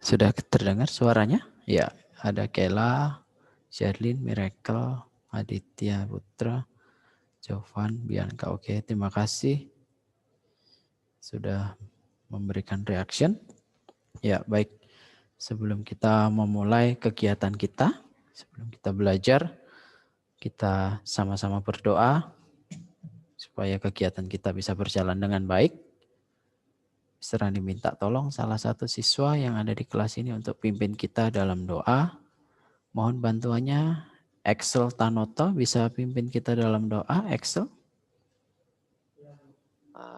Sudah terdengar suaranya? Ya, ada Kela, Sherlyn, Miracle, Aditya Putra, Jovan, Bianca. Oke, terima kasih sudah memberikan reaction. Ya, baik. Sebelum kita memulai kegiatan kita, sebelum kita belajar, kita sama-sama berdoa supaya kegiatan kita bisa berjalan dengan baik. Mister Andi minta tolong salah satu siswa yang ada di kelas ini untuk pimpin kita dalam doa. Mohon bantuannya Excel Tanoto, bisa pimpin kita dalam doa Excel?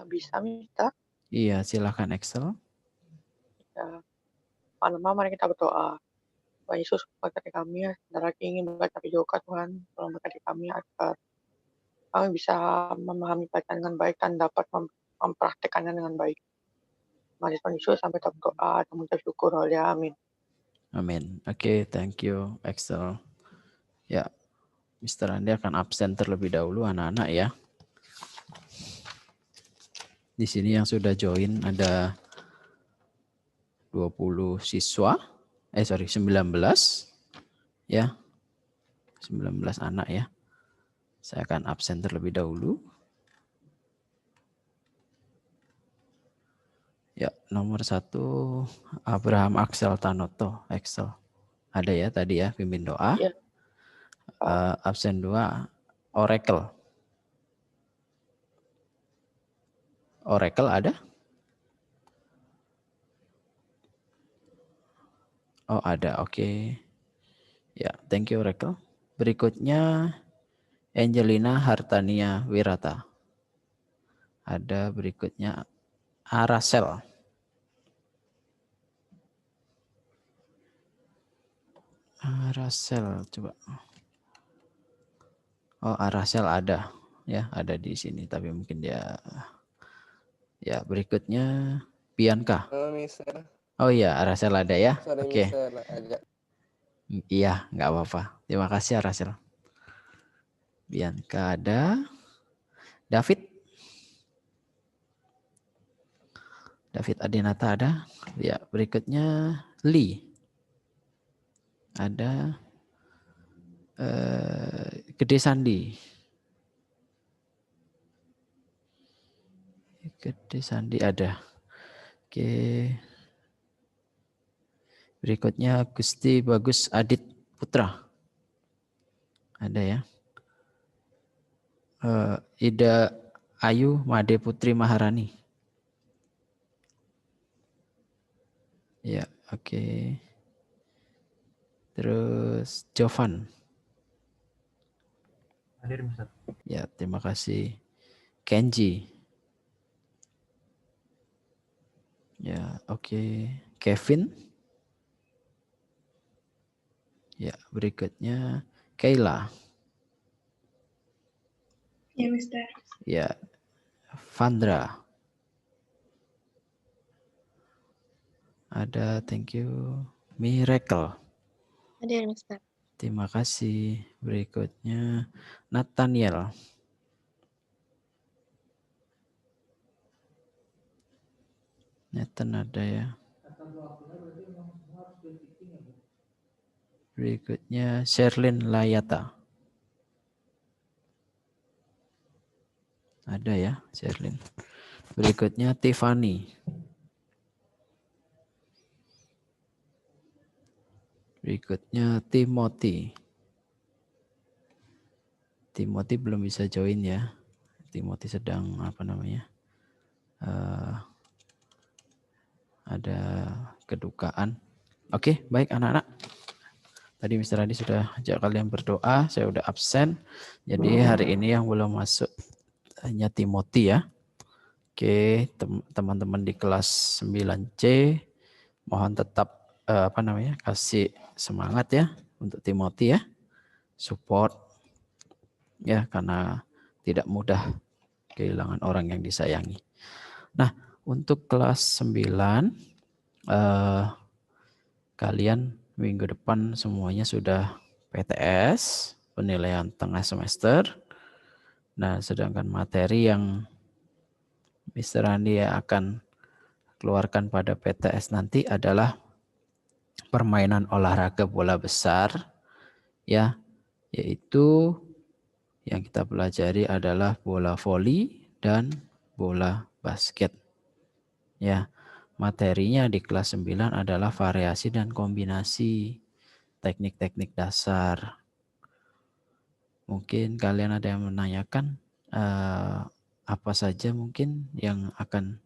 Bisa, Mister. Iya, silakan Excel. Ya, malam mari kita berdoa. Tuhan Yesus, berkati kami, saudara ingin berkati juga Tuhan, tolong berkati kami agar kami bisa memahami bacaan dengan baik dan dapat mempraktekannya dengan baik. Mari Tuhan Yesus sampai kita berdoa dan mengucap syukur. Amin. Amin. Oke, thank you Excel. Ya, Mr. Andi akan absen terlebih dahulu anak-anak ya. Di sini yang sudah join ada 20 siswa. 19 ya. 19 anak ya. Saya akan absen terlebih dahulu. Ya, nomor 1 Abraham Axel Tanoto, Excel. Ada ya tadi ya, pimpin doa. Ya. Absen 2 Oracle. Oracle ada? Oh, ada. Oke. Ya, thank you Oracle. Berikutnya Angelina Hartania Wirata. Ada berikutnya Aracel. Aracel coba. Oh, Aracel ada. Ya, ada di sini tapi mungkin dia. Ya, berikutnya Bianca. Oh iya, Aracel ada ya. Oke. Iya, nggak apa-apa. Terima kasih Aracel. Bianca ada. David. David Adinata ada. Ya, berikutnya Lee. Ada Gede Sandi. Gede Sandi ada. Oke. Berikutnya Gusti Bagus Adit Putra. Ada ya. Ida Ayu Made Putri Maharani. Ya, oke. Terus Jovan. Hadir, Mister. Ya, terima kasih. Kenji. Ya, oke. Kevin. Ya, berikutnya Kayla. Ya, Mister. Ya, Vandra. Ada, thank you. Miracle. Hadir, Mister. Terima kasih. Berikutnya Nathaniel. Nathan ada ya. Berikutnya Sherlyn Layata. Ada ya, Sherlyn. Berikutnya Tiffany. Berikutnya Timothy. Timothy belum bisa join ya. Timothy sedang apa namanya? Ada kedukaan. Oke, baik anak-anak. Tadi Mr. Adi sudah ajak kalian berdoa, saya udah absen. Jadi hari ini yang belum masuk hanya Timothy ya. Oke, teman-teman di kelas 9C mohon tetap kasih semangat ya untuk Timothy ya. Support ya karena tidak mudah kehilangan orang yang disayangi. Nah, untuk kelas 9 kalian minggu depan semuanya sudah PTS, penilaian tengah semester. Nah, sedangkan materi yang Mr. Andi akan keluarkan pada PTS nanti adalah permainan olahraga bola besar, ya, yaitu yang kita pelajari adalah bola voli dan bola basket. Ya, materinya di kelas 9 adalah variasi dan kombinasi teknik-teknik dasar. Mungkin kalian ada yang menanyakan apa saja mungkin yang akan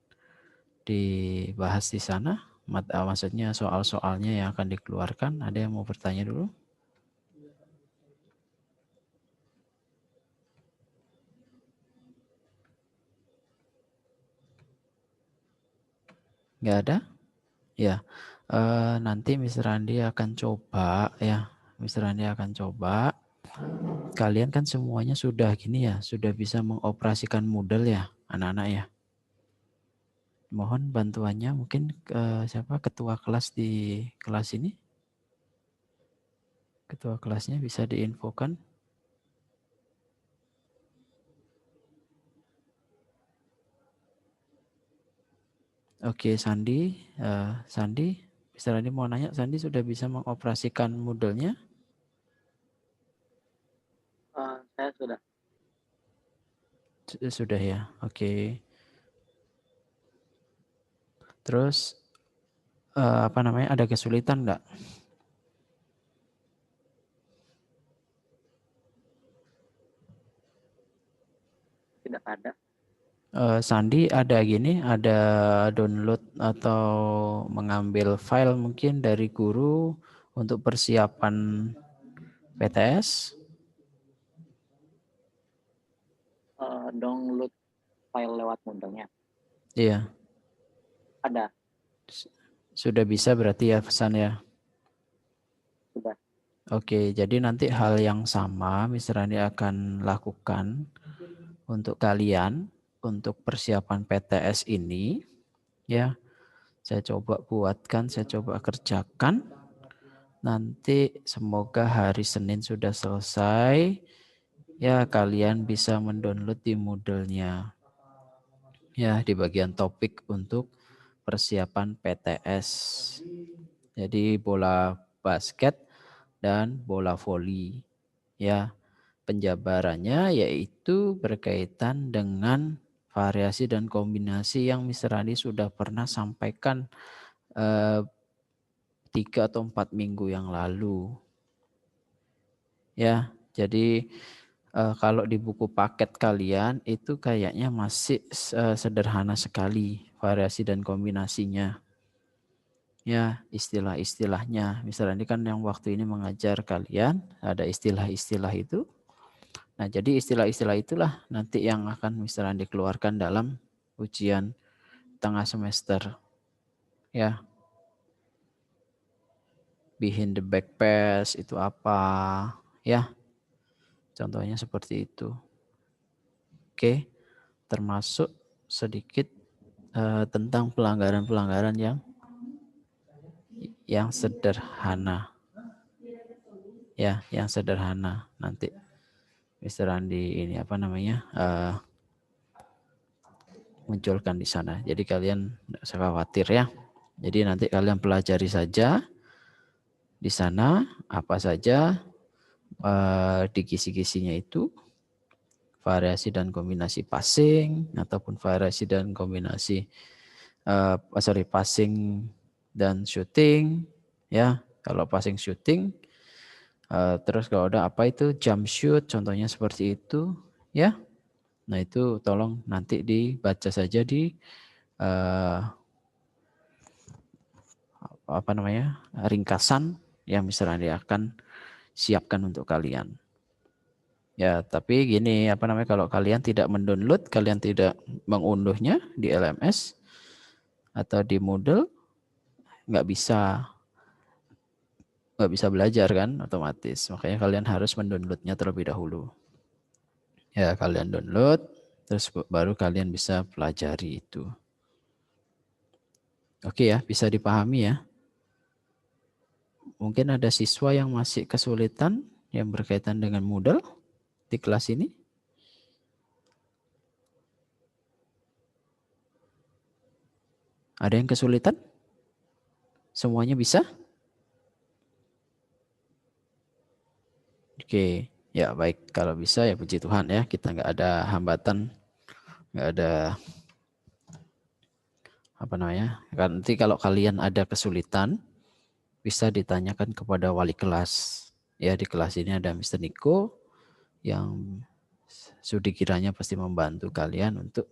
dibahas di sana. Maksudnya soal-soalnya yang akan dikeluarkan. Ada yang mau bertanya dulu? Nggak ada? Ya, nanti Mr. Andi akan coba ya. Mr. Andi akan coba. Kalian kan semuanya sudah gini ya, sudah bisa mengoperasikan Moodle ya, anak-anak ya. Mohon bantuannya mungkin siapa ketua kelas di kelas ini? Ketua kelasnya bisa diinfokan. Oke, Sandi, Sandi, Mr. Andi mau nanya, Sandi sudah bisa mengoperasikan Moodle-nya? Saya sudah. Sudah ya, oke. Terus apa namanya? Ada kesulitan nggak? Tidak ada. Sandi ada gini, ada download atau mengambil file mungkin dari guru untuk persiapan PTS? Download file lewat Moodle-nya. Iya. Ada. Sudah bisa berarti ya pesan ya? Sudah. Oke, jadi nanti hal yang sama Mr. Andi akan lakukan untuk kalian untuk persiapan PTS ini ya. Saya coba buatkan, saya coba kerjakan. Nanti semoga hari Senin sudah selesai. Ya, kalian bisa mendownload di Moodle-nya. Ya, di bagian topik untuk persiapan PTS. Jadi bola basket dan bola voli. Ya, penjabarannya yaitu berkaitan dengan variasi dan kombinasi yang Mr. Andi sudah pernah sampaikan 3 atau 4 minggu yang lalu. Ya, jadi kalau di buku paket kalian itu kayaknya masih sederhana sekali variasi dan kombinasinya. Ya, istilah-istilahnya. Misalnya ini kan yang waktu ini mengajar kalian ada istilah-istilah itu. Nah, jadi istilah-istilah itulah nanti yang akan Mr. Andi keluarkan dalam ujian tengah semester. Ya. Behind the back pass itu apa? Ya. Contohnya seperti itu. Oke. Termasuk sedikit tentang pelanggaran-pelanggaran yang sederhana. Ya, yang sederhana nanti Mr. Andi ini apa namanya? Munculkan di sana. Jadi kalian tidak usah khawatir ya. Jadi nanti kalian pelajari saja di sana apa saja di kisi-kisinya itu variasi dan kombinasi passing ataupun variasi dan kombinasi passing dan shooting ya. Kalau passing shooting terus kalau ada apa itu jump shoot contohnya seperti itu ya. Nah, itu tolong nanti dibaca saja di apa namanya? Ringkasan yang misalnya akan siapkan untuk kalian. Ya, tapi gini, apa namanya, kalau kalian tidak mendownload, kalian tidak mengunduhnya di LMS atau di Moodle, nggak bisa belajar kan, otomatis. Makanya kalian harus mendownloadnya terlebih dahulu. Ya, kalian download, terus baru kalian bisa pelajari itu. Oke ya, bisa dipahami ya. Mungkin ada siswa yang masih kesulitan yang berkaitan dengan Moodle di kelas ini. Ada yang kesulitan? Semuanya bisa? Oke, ya baik. Kalau bisa ya puji Tuhan ya, kita nggak ada hambatan, nggak ada apa namanya. Nanti kalau kalian ada kesulitan, bisa ditanyakan kepada wali kelas. Ya di kelas ini ada Mr. Niko yang sudi kiranya pasti membantu kalian untuk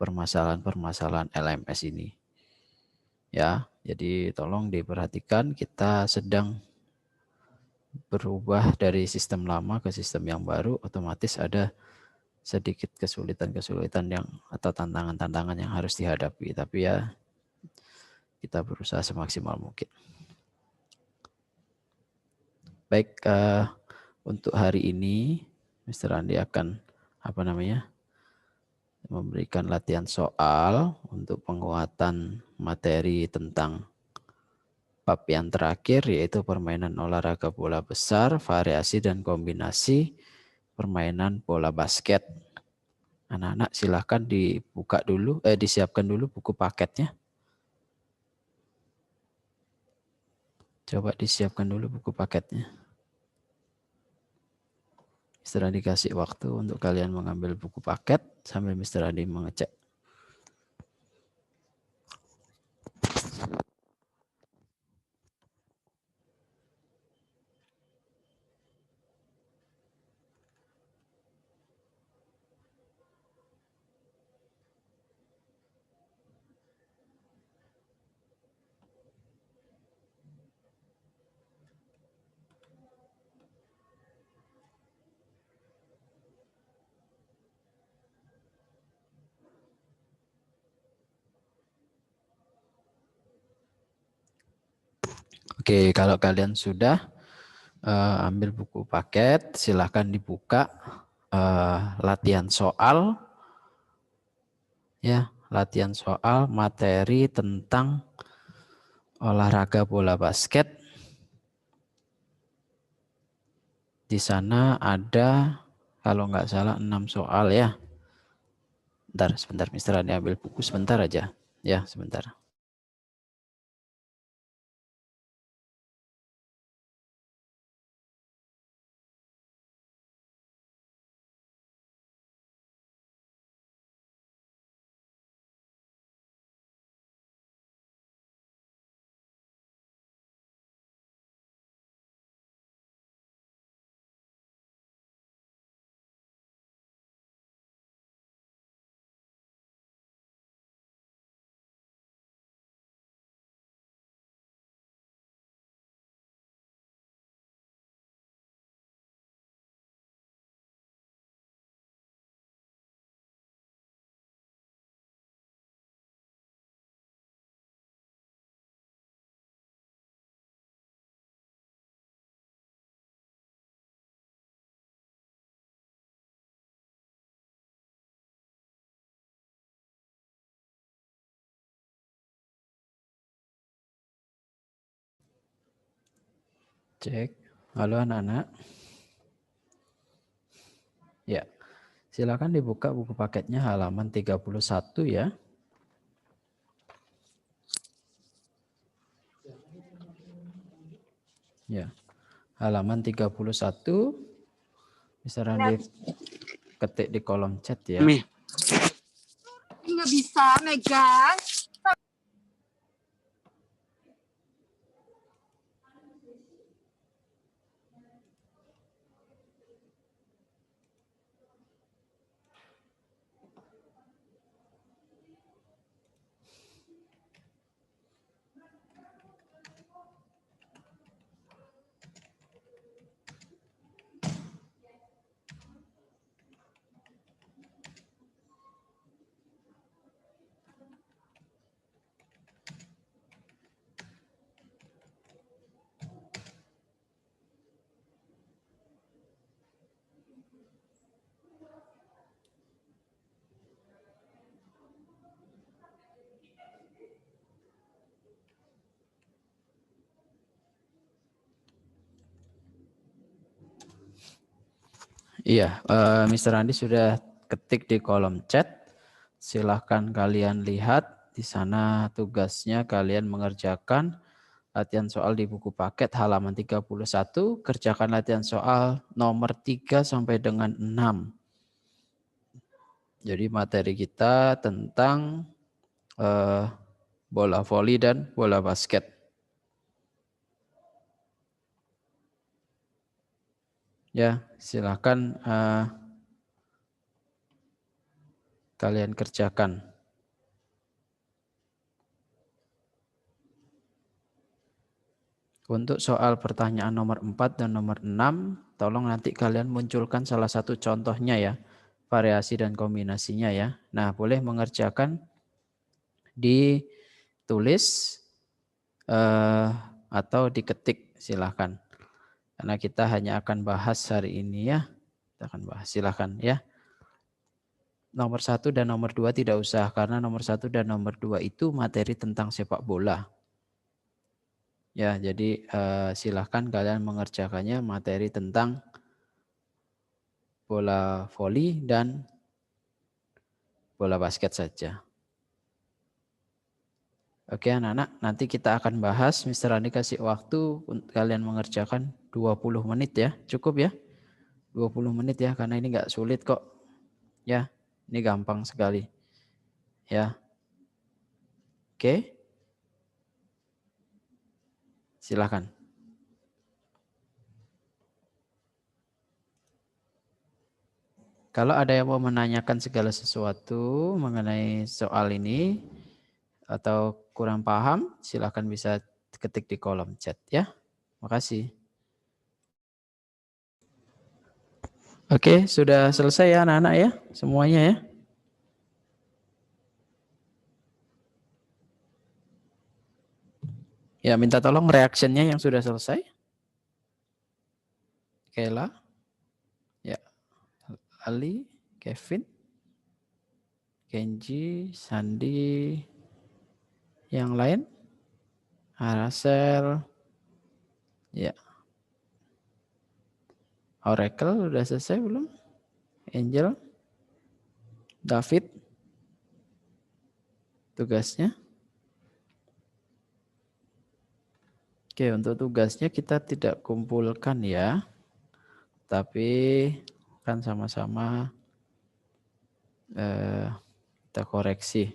permasalahan-permasalahan LMS ini. Ya, jadi tolong diperhatikan, kita sedang berubah dari sistem lama ke sistem yang baru, otomatis ada sedikit kesulitan-kesulitan yang atau tantangan-tantangan yang harus dihadapi. Tapi ya kita berusaha semaksimal mungkin. Baik, untuk hari ini Mr. Andi akan memberikan latihan soal untuk penguatan materi tentang bab yang terakhir, yaitu permainan olahraga bola besar, variasi dan kombinasi permainan bola basket. Anak-anak silahkan dibuka dulu, disiapkan dulu buku paketnya. Coba disiapkan dulu buku paketnya. Mr. Andi kasih waktu untuk kalian mengambil buku paket sambil Mr. Andi mengecek. Oke, kalau kalian sudah ambil buku paket, silahkan dibuka latihan soal, ya, latihan soal materi tentang olahraga bola basket. Di sana ada, kalau nggak salah 6 soal ya. Sebentar, Mister Andi ambil buku sebentar aja, ya, sebentar. Cek. Halo anak-anak. Ya. Silakan dibuka buku paketnya halaman 31 ya. Ya. Halaman 31. Bisa Andi ketik di kolom chat ya. Nggak bisa megang. Iya, Mr. Andi sudah ketik di kolom chat. Silahkan kalian lihat di sana tugasnya kalian mengerjakan latihan soal di buku paket halaman 31, kerjakan latihan soal nomor 3 sampai dengan 6. Jadi materi kita tentang bola voli dan bola basket. Ya, silakan kalian kerjakan. Untuk soal pertanyaan nomor 4 dan nomor 6, tolong nanti kalian munculkan salah satu contohnya ya, variasi dan kombinasinya ya. Nah, boleh mengerjakan ditulis atau diketik, silahkan. Karena kita hanya akan bahas hari ini ya. Kita akan bahas, silahkan ya. Nomor 1 dan nomor 2 tidak usah, karena nomor 1 dan nomor 2 itu materi tentang sepak bola. Ya, jadi silahkan kalian mengerjakannya materi tentang bola voli dan bola basket saja. Oke anak-anak, nanti kita akan bahas, Mr. Andi kasih waktu untuk kalian mengerjakan 20 menit ya, cukup ya? 20 menit ya, karena ini nggak sulit kok. Ya, ini gampang sekali. Ya. Oke. Silakan. Kalau ada yang mau menanyakan segala sesuatu mengenai soal ini atau kurang paham, silakan bisa ketik di kolom chat ya. Makasih. Oke, sudah selesai ya anak-anak ya, semuanya ya. Ya, minta tolong reactionnya yang sudah selesai. Kela, ya, Ali, Kevin, Kenji, Sandi, yang lain, Aracel, ya, Oracle udah selesai belum? Angel, David, tugasnya. Oke, untuk tugasnya kita tidak kumpulkan ya, tapi kan sama-sama kita koreksi.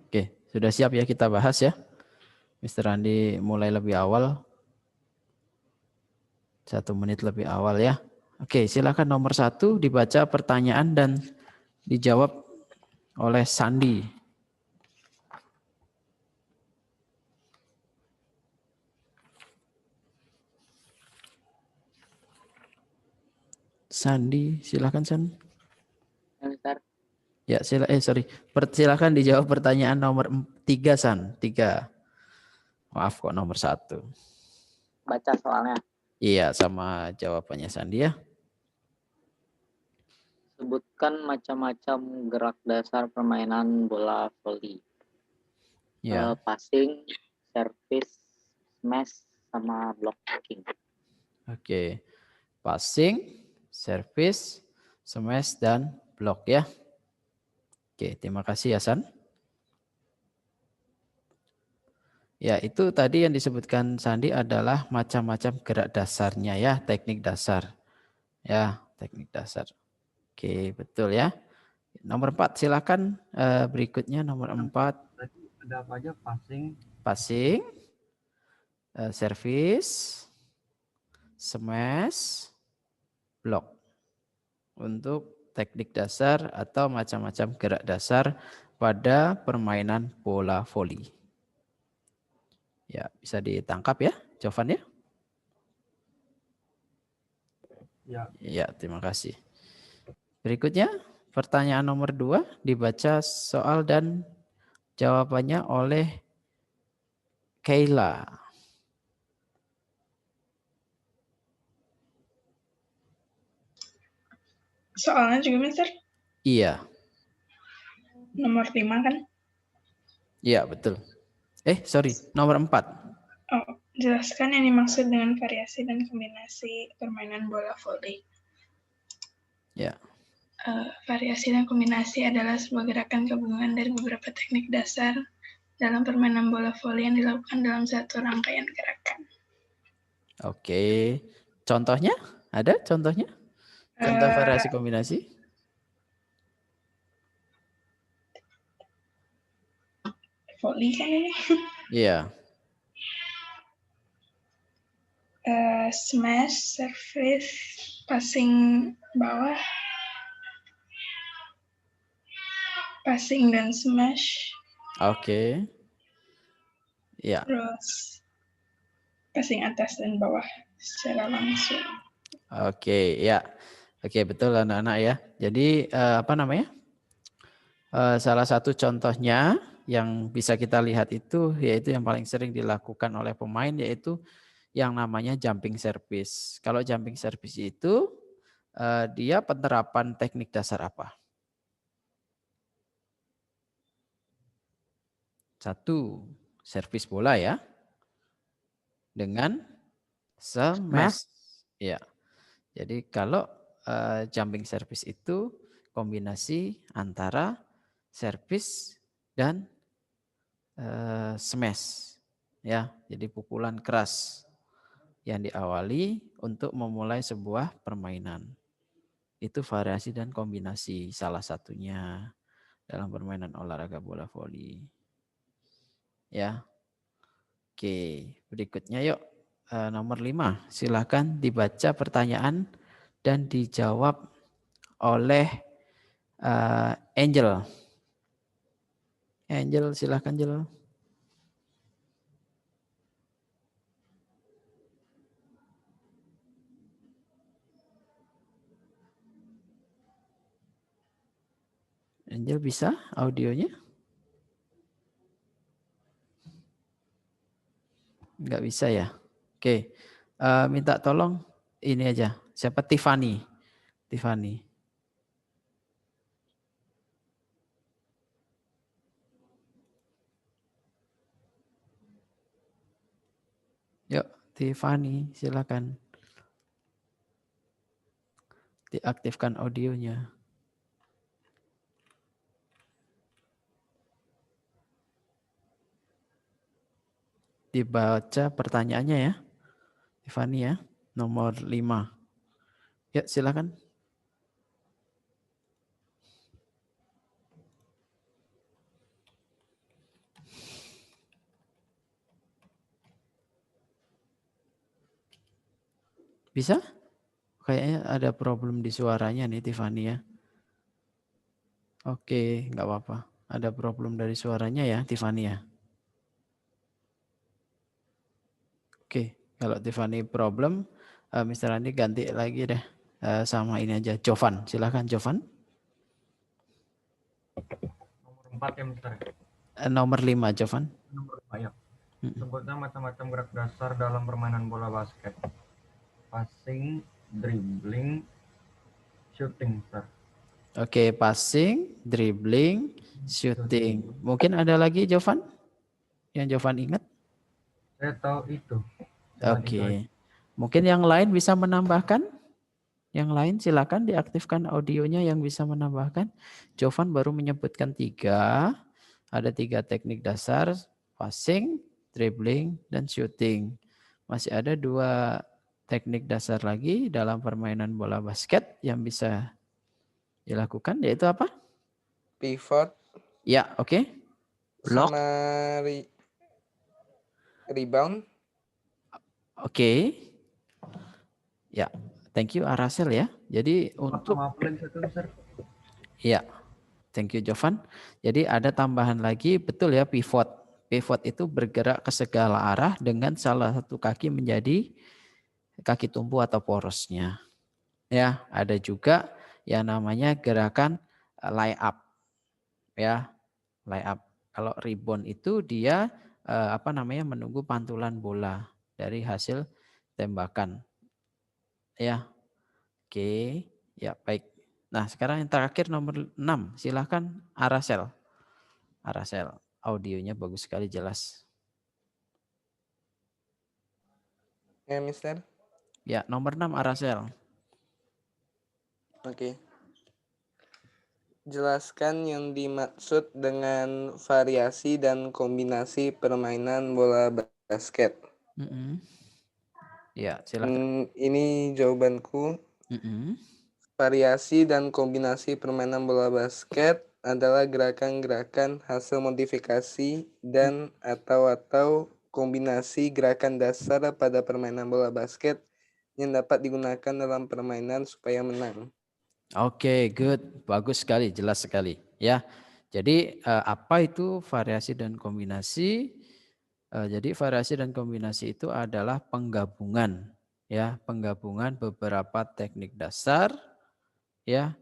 Oke, sudah siap ya kita bahas ya. Mr. Andi mulai lebih awal. 1 menit lebih awal ya. Oke, silakan nomor 1 dibaca pertanyaan dan dijawab oleh Sandi. Sandi, silakan San. Ya, silakan dijawab pertanyaan nomor 3 San. 3. Maaf kok nomor 1. Baca soalnya. Iya, sama jawabannya Sandi ya. Sebutkan macam-macam gerak dasar permainan bola voli. Ya. Passing, service, smash, sama blocking. Oke. Passing, service, smash, dan block ya. Oke, terima kasih ya San. Ya, itu tadi yang disebutkan Sandi adalah macam-macam gerak dasarnya ya, teknik dasar. Ya, teknik dasar. Oke, betul ya. Nomor 4 silakan berikutnya nomor 4. Ada apa aja? Passing, service, smash, block. Untuk teknik dasar atau macam-macam gerak dasar pada permainan bola voli. Ya, bisa ditangkap ya jawabannya? Ya. Ya, terima kasih. Berikutnya, pertanyaan nomor 2 dibaca soal dan jawabannya oleh Kayla. Soalnya juga, Mister? Iya. Nomor 5 kan? Iya, betul. Sorry, nomor 4. Oh, jelaskan yang dimaksud dengan variasi dan kombinasi permainan bola voli. Ya. Variasi dan kombinasi adalah sebuah gerakan gabungan dari beberapa teknik dasar dalam permainan bola voli yang dilakukan dalam satu rangkaian gerakan. Oke. Contohnya? Ada contohnya? Contoh Eh, variasi kombinasi? Voli kan ini. Iya. Smash, service, passing bawah, passing dan smash, Oke. Iya. terus passing atas dan bawah secara langsung. Oke, ya. Oke, betul anak-anak ya. Jadi apa namanya? Salah satu contohnya yang bisa kita lihat itu yaitu yang paling sering dilakukan oleh pemain yaitu yang namanya jumping service. Kalau jumping service itu dia penerapan teknik dasar apa? Satu, servis bola ya. Dengan smash. Ya. Jadi kalau jumping service itu kombinasi antara servis dan smash. Ya, jadi pukulan keras yang diawali untuk memulai sebuah permainan. Itu variasi dan kombinasi salah satunya dalam permainan olahraga bola voli. Ya. Oke, berikutnya yuk. Nomor 5. Silakan dibaca pertanyaan dan dijawab oleh Angel. Angel, silakan Angel. Angel bisa audionya? Enggak bisa ya? Oke, minta tolong ini aja. Siapa? Tiffany. Tiffany. Yuk, Tiffany, silakan. Diaktifkan audionya. Dibaca pertanyaannya ya. Tiffany ya, nomor 5. Ya, silakan. Bisa? Kayaknya ada problem di suaranya nih Tiffany ya. Oke, nggak apa-apa. Ada problem dari suaranya ya Tiffany ya. Oke, kalau Tiffany problem, Mr. Andi ganti lagi deh sama ini aja. Jovan, silakan Jovan. Nomor 4 ya, Mister. Nomor 5 Jovan. Nomor 5 ya. Sebutnya macam-macam gerak dasar dalam permainan bola basket. Passing, dribbling, shooting, Mister. Oke, passing, dribbling, shooting. Mungkin ada lagi Jovan? Yang Jovan ingat? Saya tahu itu. Oke. Mungkin yang lain bisa menambahkan? Yang lain silakan diaktifkan audionya yang bisa menambahkan. Jovan baru menyebutkan 3. Ada 3 teknik dasar, passing, dribbling, dan shooting. Masih ada 2 teknik dasar lagi dalam permainan bola basket yang bisa dilakukan, yaitu apa? Pivot. Ya, oke. Block. Sama rebound. Oke. Ya, thank you Aracel ya. Jadi untuk ya, thank you Jovan. Jadi ada tambahan lagi, betul ya, pivot. Pivot itu bergerak ke segala arah dengan salah satu kaki menjadi kaki tumpu atau porosnya. Ya, ada juga yang namanya gerakan lay up. Ya, lay up. Kalau rebound itu dia menunggu pantulan bola dari hasil tembakan. Ya. Oke, ya baik. Nah, sekarang yang terakhir nomor 6. Silahkan Aracel. Aracel, audionya bagus sekali, jelas. Ya, Mister. Ya, nomor 6 Aracel. Oke. Jelaskan yang dimaksud dengan variasi dan kombinasi permainan bola basket. Ya, silakan. Ini jawabanku. Variasi dan kombinasi permainan bola basket adalah gerakan-gerakan hasil modifikasi dan atau kombinasi gerakan dasar pada permainan bola basket yang dapat digunakan dalam permainan supaya menang. Oke, good. Bagus sekali, jelas sekali. Ya, jadi apa itu variasi dan kombinasi? Jadi variasi dan kombinasi itu adalah penggabungan, ya, penggabungan beberapa teknik dasar, ya,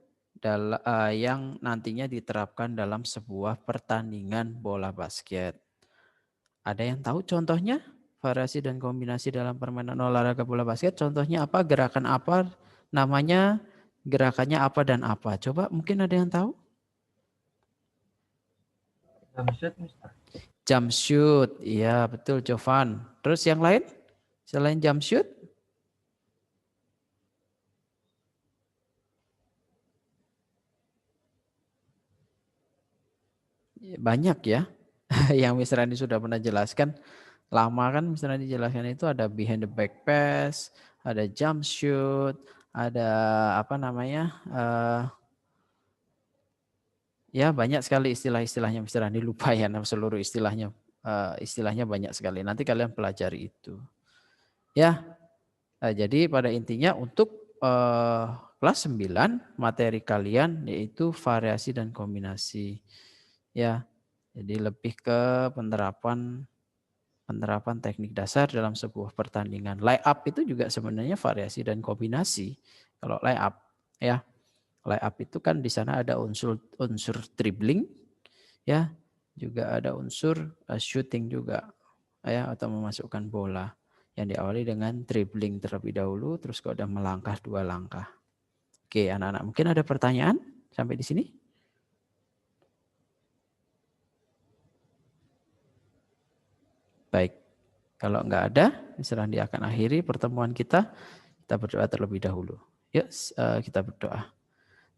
yang nantinya diterapkan dalam sebuah pertandingan bola basket. Ada yang tahu contohnya variasi dan kombinasi dalam permainan olahraga bola basket? Contohnya apa? Gerakan apa? Namanya, gerakannya apa dan apa? Coba mungkin ada yang tahu? Jump shoot, Mister. Jump shoot, iya betul Jovan. Terus yang lain selain jump shoot? Banyak ya, yang Mr. Andi sudah pernah jelaskan. Lama kan Mr. Andi jelaskan itu ada behind the back pass, ada jump shoot, ada apa namanya, ya banyak sekali istilah-istilahnya Mr. Andi lupa ya seluruh istilahnya. Istilahnya banyak sekali. Nanti kalian pelajari itu. Ya, jadi pada intinya untuk kelas 9 materi kalian yaitu variasi dan kombinasi. Ya, jadi lebih ke penerapan teknik dasar dalam sebuah pertandingan. Layup itu juga sebenarnya variasi dan kombinasi. Kalau layup, ya, layup itu kan di sana ada unsur dribbling, ya, juga ada unsur shooting juga, ya, atau memasukkan bola yang diawali dengan dribbling terlebih dahulu, terus kemudian melangkah 2 langkah. Oke, anak-anak, mungkin ada pertanyaan sampai di sini? Baik, kalau enggak ada, Mr. Andi akan akhiri pertemuan kita. Kita berdoa terlebih dahulu. Yuk, kita berdoa.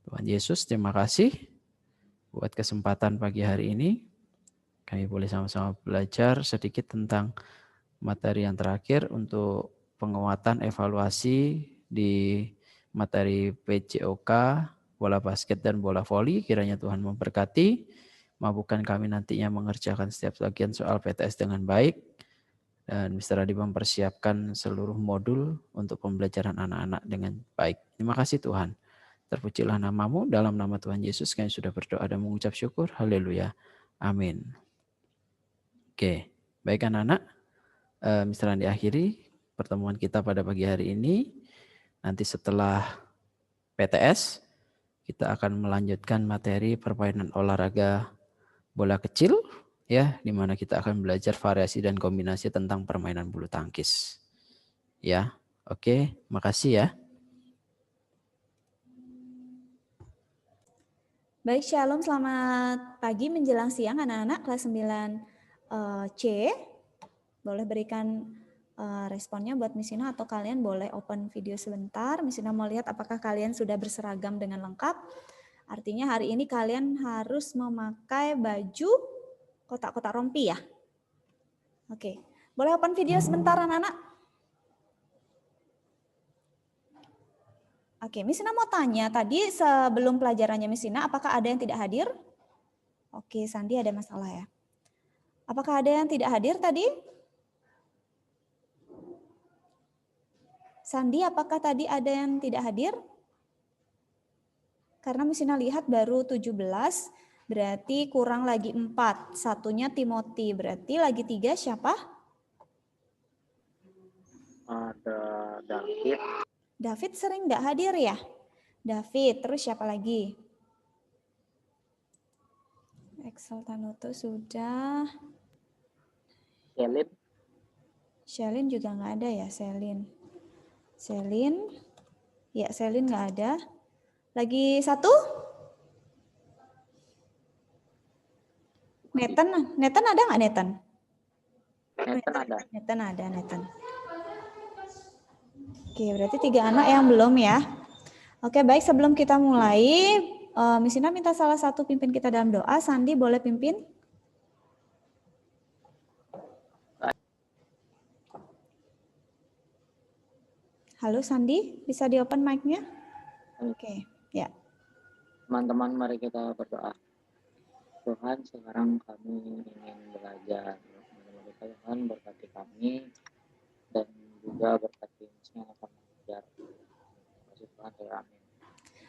Tuhan Yesus, terima kasih buat kesempatan pagi hari ini. Kami boleh sama-sama belajar sedikit tentang materi yang terakhir untuk penguatan evaluasi di materi PJOK, bola basket dan bola voli. Kiranya Tuhan memberkati, mampukan kami nantinya mengerjakan setiap bagian soal PTS dengan baik. Dan Mr. Adi mempersiapkan seluruh modul untuk pembelajaran anak-anak dengan baik. Terima kasih Tuhan. Terpujilah namamu, dalam nama Tuhan Yesus kami sudah berdoa dan mengucap syukur. Haleluya. Amin. Oke, baik anak-anak. Mr. Andi akhiri pertemuan kita pada pagi hari ini. Nanti setelah PTS, kita akan melanjutkan materi permainan olahraga bola kecil, ya, di mana kita akan belajar variasi dan kombinasi tentang permainan bulu tangkis. Ya, oke, makasih ya. Baik, Shalom, selamat pagi menjelang siang anak-anak kelas 9C. Boleh berikan responnya buat Miss Ina atau kalian boleh open video sebentar. Miss Ina mau lihat apakah kalian sudah berseragam dengan lengkap. Artinya hari ini kalian harus memakai baju kotak-kotak rompi ya. Oke, boleh open video sebentar anak-anak? Oke, Miss Ina mau tanya, tadi sebelum pelajarannya Miss Ina, apakah ada yang tidak hadir? Oke, Sandi ada masalah ya. Apakah ada yang tidak hadir tadi? Sandi, apakah tadi ada yang tidak hadir? Karena Miss Ina lihat baru 17, berarti kurang lagi 4. Satunya Timothy, berarti lagi 3 siapa? Ada David. David sering nggak hadir ya? David, terus siapa lagi? Excel Tanuto sudah. Shelin. Shelin juga nggak ada ya, Shelin. Shelin, ya Shelin nggak ada. Lagi satu? Nathan ada nggak Nathan? Nathan ada. Nathan ada, Nathan. Oke, berarti 3 anak yang belum ya. Oke, baik sebelum kita mulai, Miss Ina minta salah satu pimpin kita dalam doa. Sandi boleh pimpin? Halo Sandi, bisa di open mic-nya? Oke, ya. Teman-teman, mari kita berdoa. Tuhan, sekarang kami ingin belajar. Semoga Tuhan berkati kami dan juga berkati yang akan mengajar. Terima kasih Tuhan, amin.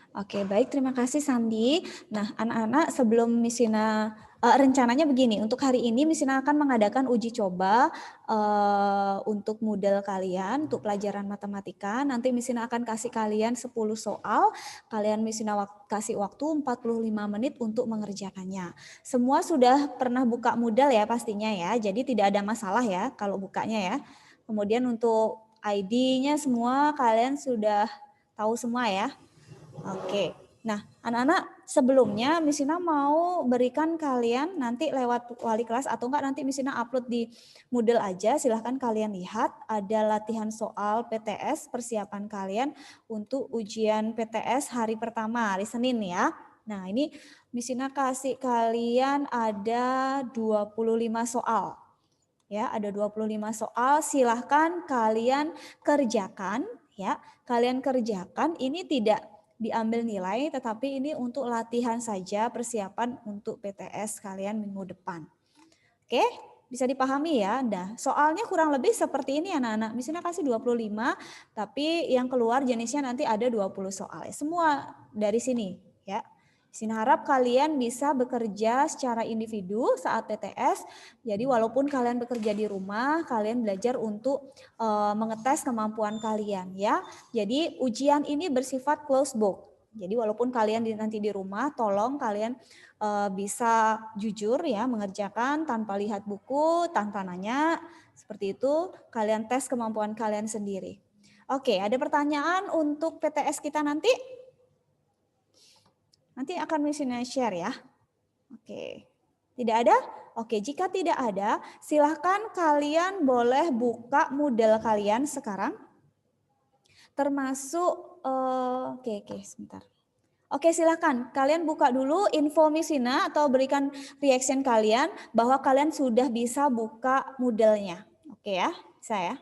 Oke, baik. Terima kasih Sandi. Nah, anak-anak sebelum Miss Ina, rencananya begini, untuk hari ini Miss Ina akan mengadakan uji coba untuk Moodle kalian, untuk pelajaran matematika. Nanti Miss Ina akan kasih kalian 10 soal. Kalian Miss Ina kasih waktu 45 menit untuk mengerjakannya. Semua sudah pernah buka Moodle ya pastinya ya, jadi tidak ada masalah ya kalau bukanya ya. Kemudian untuk ID-nya semua kalian sudah tahu semua ya. Oke, nah anak-anak sebelumnya Miss Ina mau berikan kalian nanti lewat wali kelas atau enggak nanti Miss Ina upload di Moodle aja, silahkan kalian lihat ada latihan soal PTS persiapan kalian untuk ujian PTS hari pertama, hari Senin ya. Nah ini Miss Ina kasih kalian ada 25 soal. Ya, ada 25 soal, silahkan kalian kerjakan ya. Kalian kerjakan, ini tidak diambil nilai tetapi ini untuk latihan saja persiapan untuk PTS kalian minggu depan. Oke, bisa dipahami ya. Nah, soalnya kurang lebih seperti ini anak-anak. Misalnya kasih 25 tapi yang keluar jenisnya nanti ada 20 soal. Semua dari sini ya. Sini harap kalian bisa bekerja secara individu saat PTS. Jadi walaupun kalian bekerja di rumah, kalian belajar untuk mengetes kemampuan kalian ya. Jadi ujian ini bersifat closed book. Jadi walaupun kalian nanti di rumah, tolong kalian bisa jujur ya mengerjakan tanpa lihat buku, tanpa nanya. Seperti itu, kalian tes kemampuan kalian sendiri. Oke, ada pertanyaan untuk PTS kita nanti? Nanti akan Miss Ina share ya. Oke, tidak ada? Oke, jika tidak ada, silahkan kalian boleh buka Moodle kalian sekarang. Termasuk, oke, sebentar. Oke, silahkan kalian buka dulu info Miss Ina atau berikan reaction kalian bahwa kalian sudah bisa buka Moodle-nya. Oke ya, bisa ya.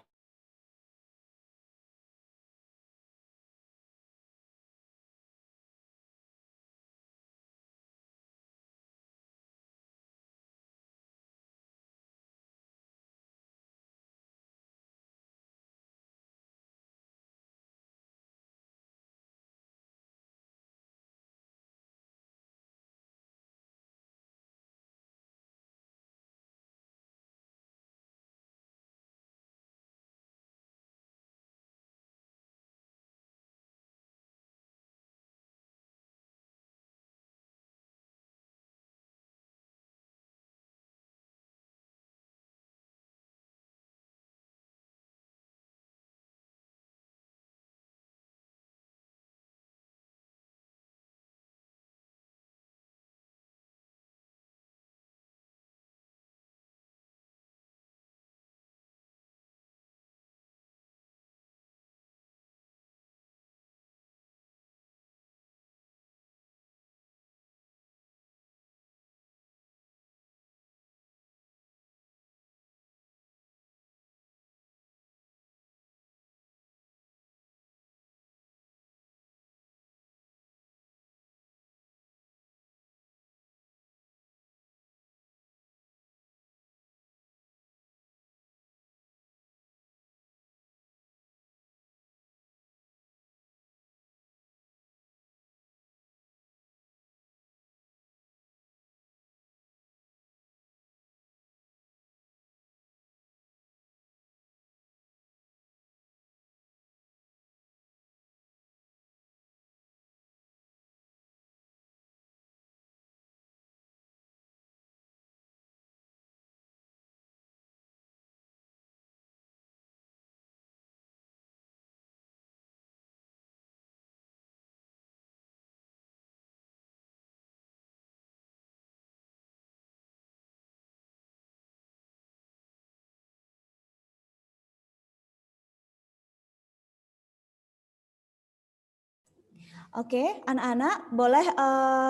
Oke, anak-anak boleh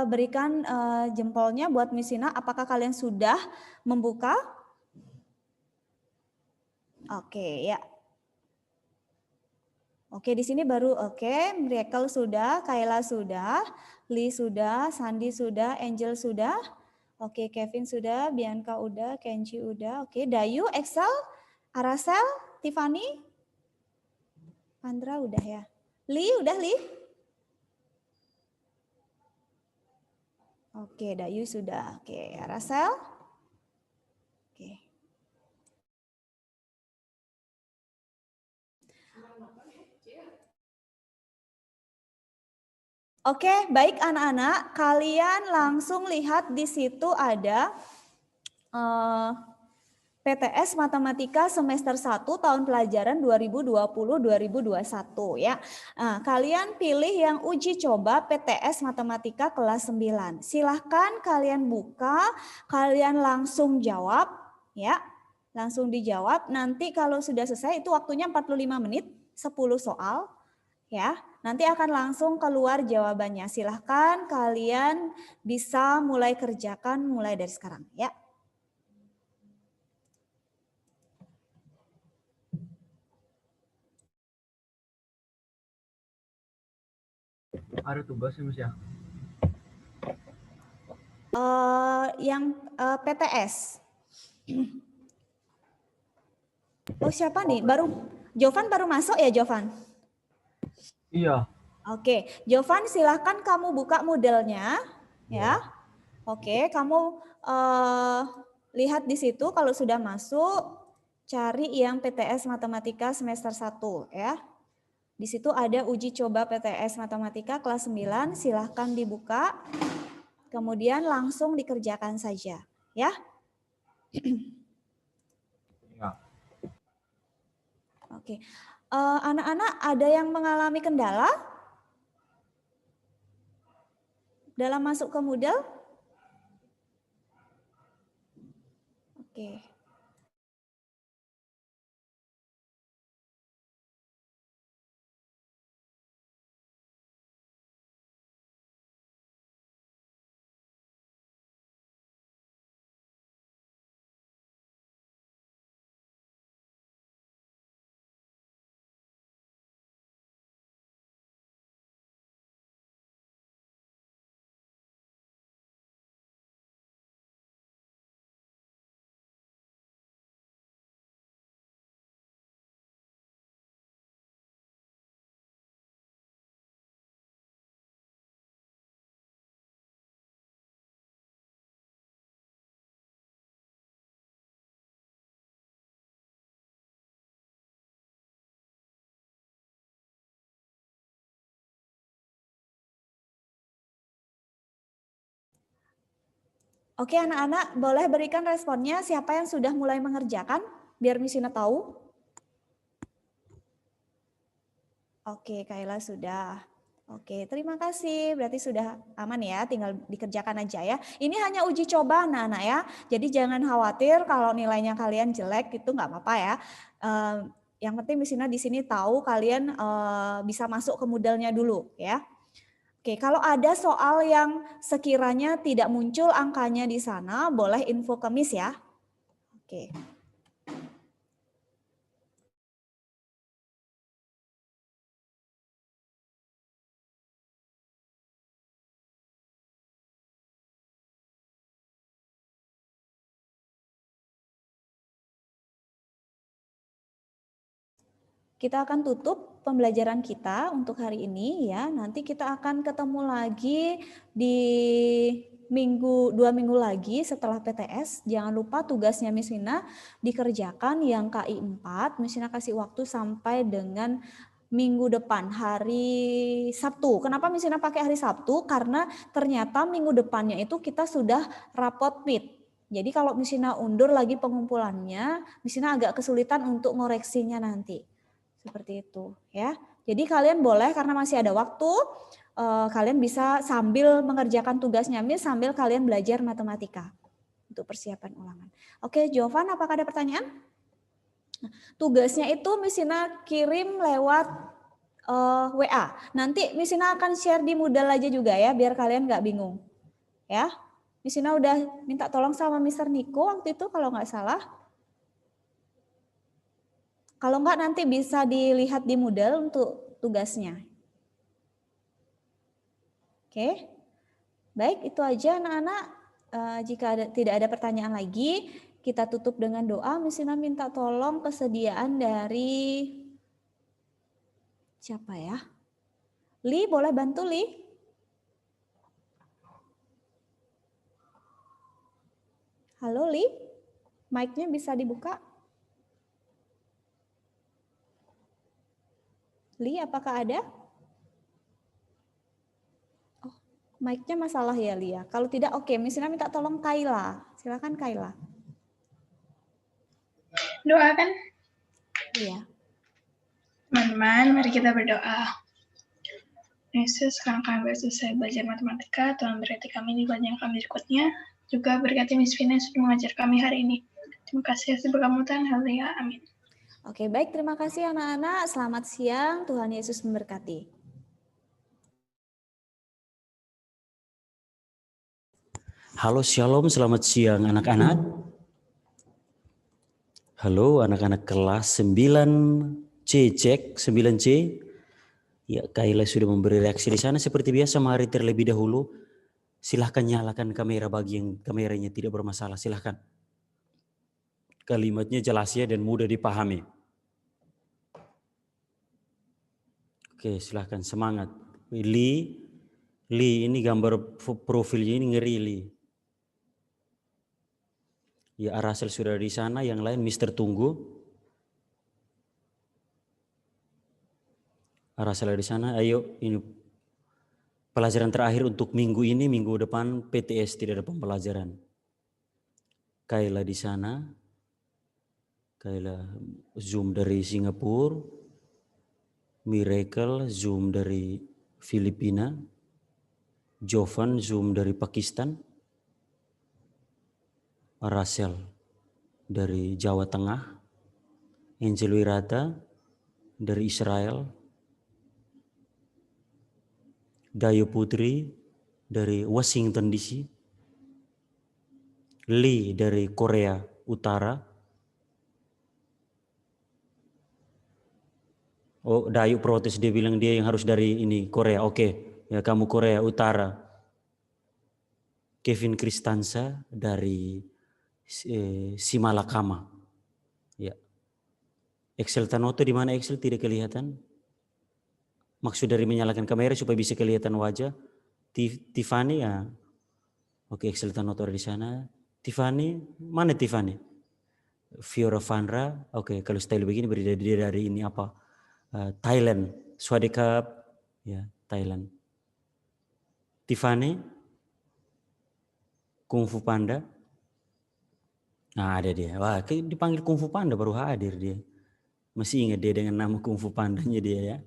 berikan jempolnya buat Miss Ina. Apakah kalian sudah membuka? Oke, ya. Oke, di sini baru Miracle sudah, Kayla sudah, Lee sudah, Sandi sudah, Angel sudah. Oke, Kevin sudah, Bianca udah, Kenji udah. Oke, Dayu, Excel, Aracel, Tiffany, Pandra udah ya. Lee, udah Lee? Oke, Dayu sudah. Oke, Aracel. Oke. Oke, baik anak-anak, kalian langsung lihat di situ ada PTS Matematika semester 1 tahun pelajaran 2020-2021 ya. Nah, kalian pilih yang uji coba PTS Matematika kelas 9. Silahkan kalian buka, kalian langsung jawab ya. Langsung dijawab, nanti kalau sudah selesai itu waktunya 45 menit, 10 soal ya. Nanti akan langsung keluar jawabannya. Silahkan kalian bisa mulai kerjakan mulai dari sekarang ya. Ada tugas ya Miss ya? Yang PTS. Oh siapa nih? Jovan baru masuk ya Jovan? Iya. Oke, Jovan silahkan kamu buka modelnya ya. Oke, kamu lihat di situ kalau sudah masuk, cari yang PTS Matematika semester 1 ya. Di situ ada uji coba PTS Matematika kelas 9, silahkan dibuka. Kemudian langsung dikerjakan saja ya. Oke, anak-anak ada yang mengalami kendala dalam masuk ke Moodle? Oke. Oke anak-anak, boleh berikan responnya siapa yang sudah mulai mengerjakan, biar Miss Ina tahu. Oke, Kayla sudah. Oke, terima kasih. Berarti sudah aman ya, tinggal dikerjakan aja ya. Ini hanya uji coba anak-anak ya. Jadi jangan khawatir kalau nilainya kalian jelek, itu nggak apa-apa ya. Yang penting Miss Ina di sini tahu kalian bisa masuk ke modelnya dulu ya. Oke, kalau ada soal yang sekiranya tidak muncul angkanya di sana, boleh info ke Miss ya. Oke. Kita akan tutup pembelajaran kita untuk hari ini ya. Nanti kita akan ketemu lagi di 2 minggu lagi setelah PTS. Jangan lupa tugasnya Miss Ina dikerjakan yang KI 4. Miss Ina kasih waktu sampai dengan minggu depan, hari Sabtu. Kenapa Miss Ina pakai hari Sabtu? Karena ternyata minggu depannya itu kita sudah rapot meet. Jadi kalau Miss Ina undur lagi pengumpulannya, Miss Ina agak kesulitan untuk ngoreksinya nanti. Seperti itu ya. Jadi kalian boleh karena masih ada waktu, kalian bisa sambil mengerjakan tugasnya Miss sambil kalian belajar matematika untuk persiapan ulangan. Oke, Jovan, apakah ada pertanyaan? Tugasnya itu Miss Ina kirim lewat WA. Nanti Miss Ina akan share di Moodle aja juga ya, biar kalian nggak bingung. Ya, Miss Ina udah minta tolong sama Mr. Niko waktu itu kalau nggak salah. Kalau nggak nanti bisa dilihat di Moodle untuk tugasnya. Oke, baik itu aja anak-anak. Jika tidak ada pertanyaan lagi, kita tutup dengan doa. Miss Ina minta tolong kesediaan dari siapa ya? Li, boleh bantu Li? Halo Li, mic-nya bisa dibuka? Li, apakah ada? Oh, mic-nya masalah ya Li ya. Kalau tidak, oke. Misalnya minta tolong Kayla. Silakan Kayla. Doakan. Iya. Teman-teman, mari kita berdoa. Yesus, sekarang kami selesai belajar matematika, Tuhan berkati kami di pelajaran kami berikutnya. Juga berkati Miss Vina yang sudah mengajar kami hari ini. Terima kasih atas berkamu Tuhan. Haleluya. Amin. Oke, baik. Terima kasih anak-anak. Selamat siang. Tuhan Yesus memberkati. Halo, shalom. Selamat siang anak-anak. Halo anak-anak kelas 9C, cek 9C. Ya, Kayla sudah memberi reaksi di sana seperti biasa. Mari terlebih dahulu. Silahkan nyalakan kamera bagi yang kameranya tidak bermasalah. Silahkan. Kalimatnya jelas ya dan mudah dipahami. Oke, silahkan semangat. Li ini gambar profilnya ini ngeri Li. Ya, Arasel sudah di sana, yang lain Mister tunggu. Arasel di sana, ayo ini pelajaran terakhir untuk minggu ini, minggu depan PTS tidak ada pembelajaran. Kayla di sana, Kayla Zoom dari Singapura, Miracle Zoom dari Filipina, Jovan Zoom dari Pakistan, Arasel dari Jawa Tengah, Angel Wirata dari Israel, Dayu Putri dari Washington DC, Lee dari Korea Utara. Oh, Dayu protes, dia bilang dia yang harus dari ini Korea. Oke, ya kamu Korea Utara. Kevin Kristansa dari Simalakama. Ya. Excel Tanoto di mana Excel tidak kelihatan? Maksud dari menyalakan kamera supaya bisa kelihatan wajah. Tiffany ya. Oke, Excel Tanoto ada di sana. Tiffany, mana Tiffany? Fiora Vanra. Oke, kalau style begini berarti dia dari ini apa? Thailand. Swadikap. Ya, Thailand. Tiffany. Kung Fu Panda. Nah, ada dia. Wah, dipanggil Kung Fu Panda baru hadir dia. Masih ingat dia dengan nama Kung Fu Pandanya dia ya.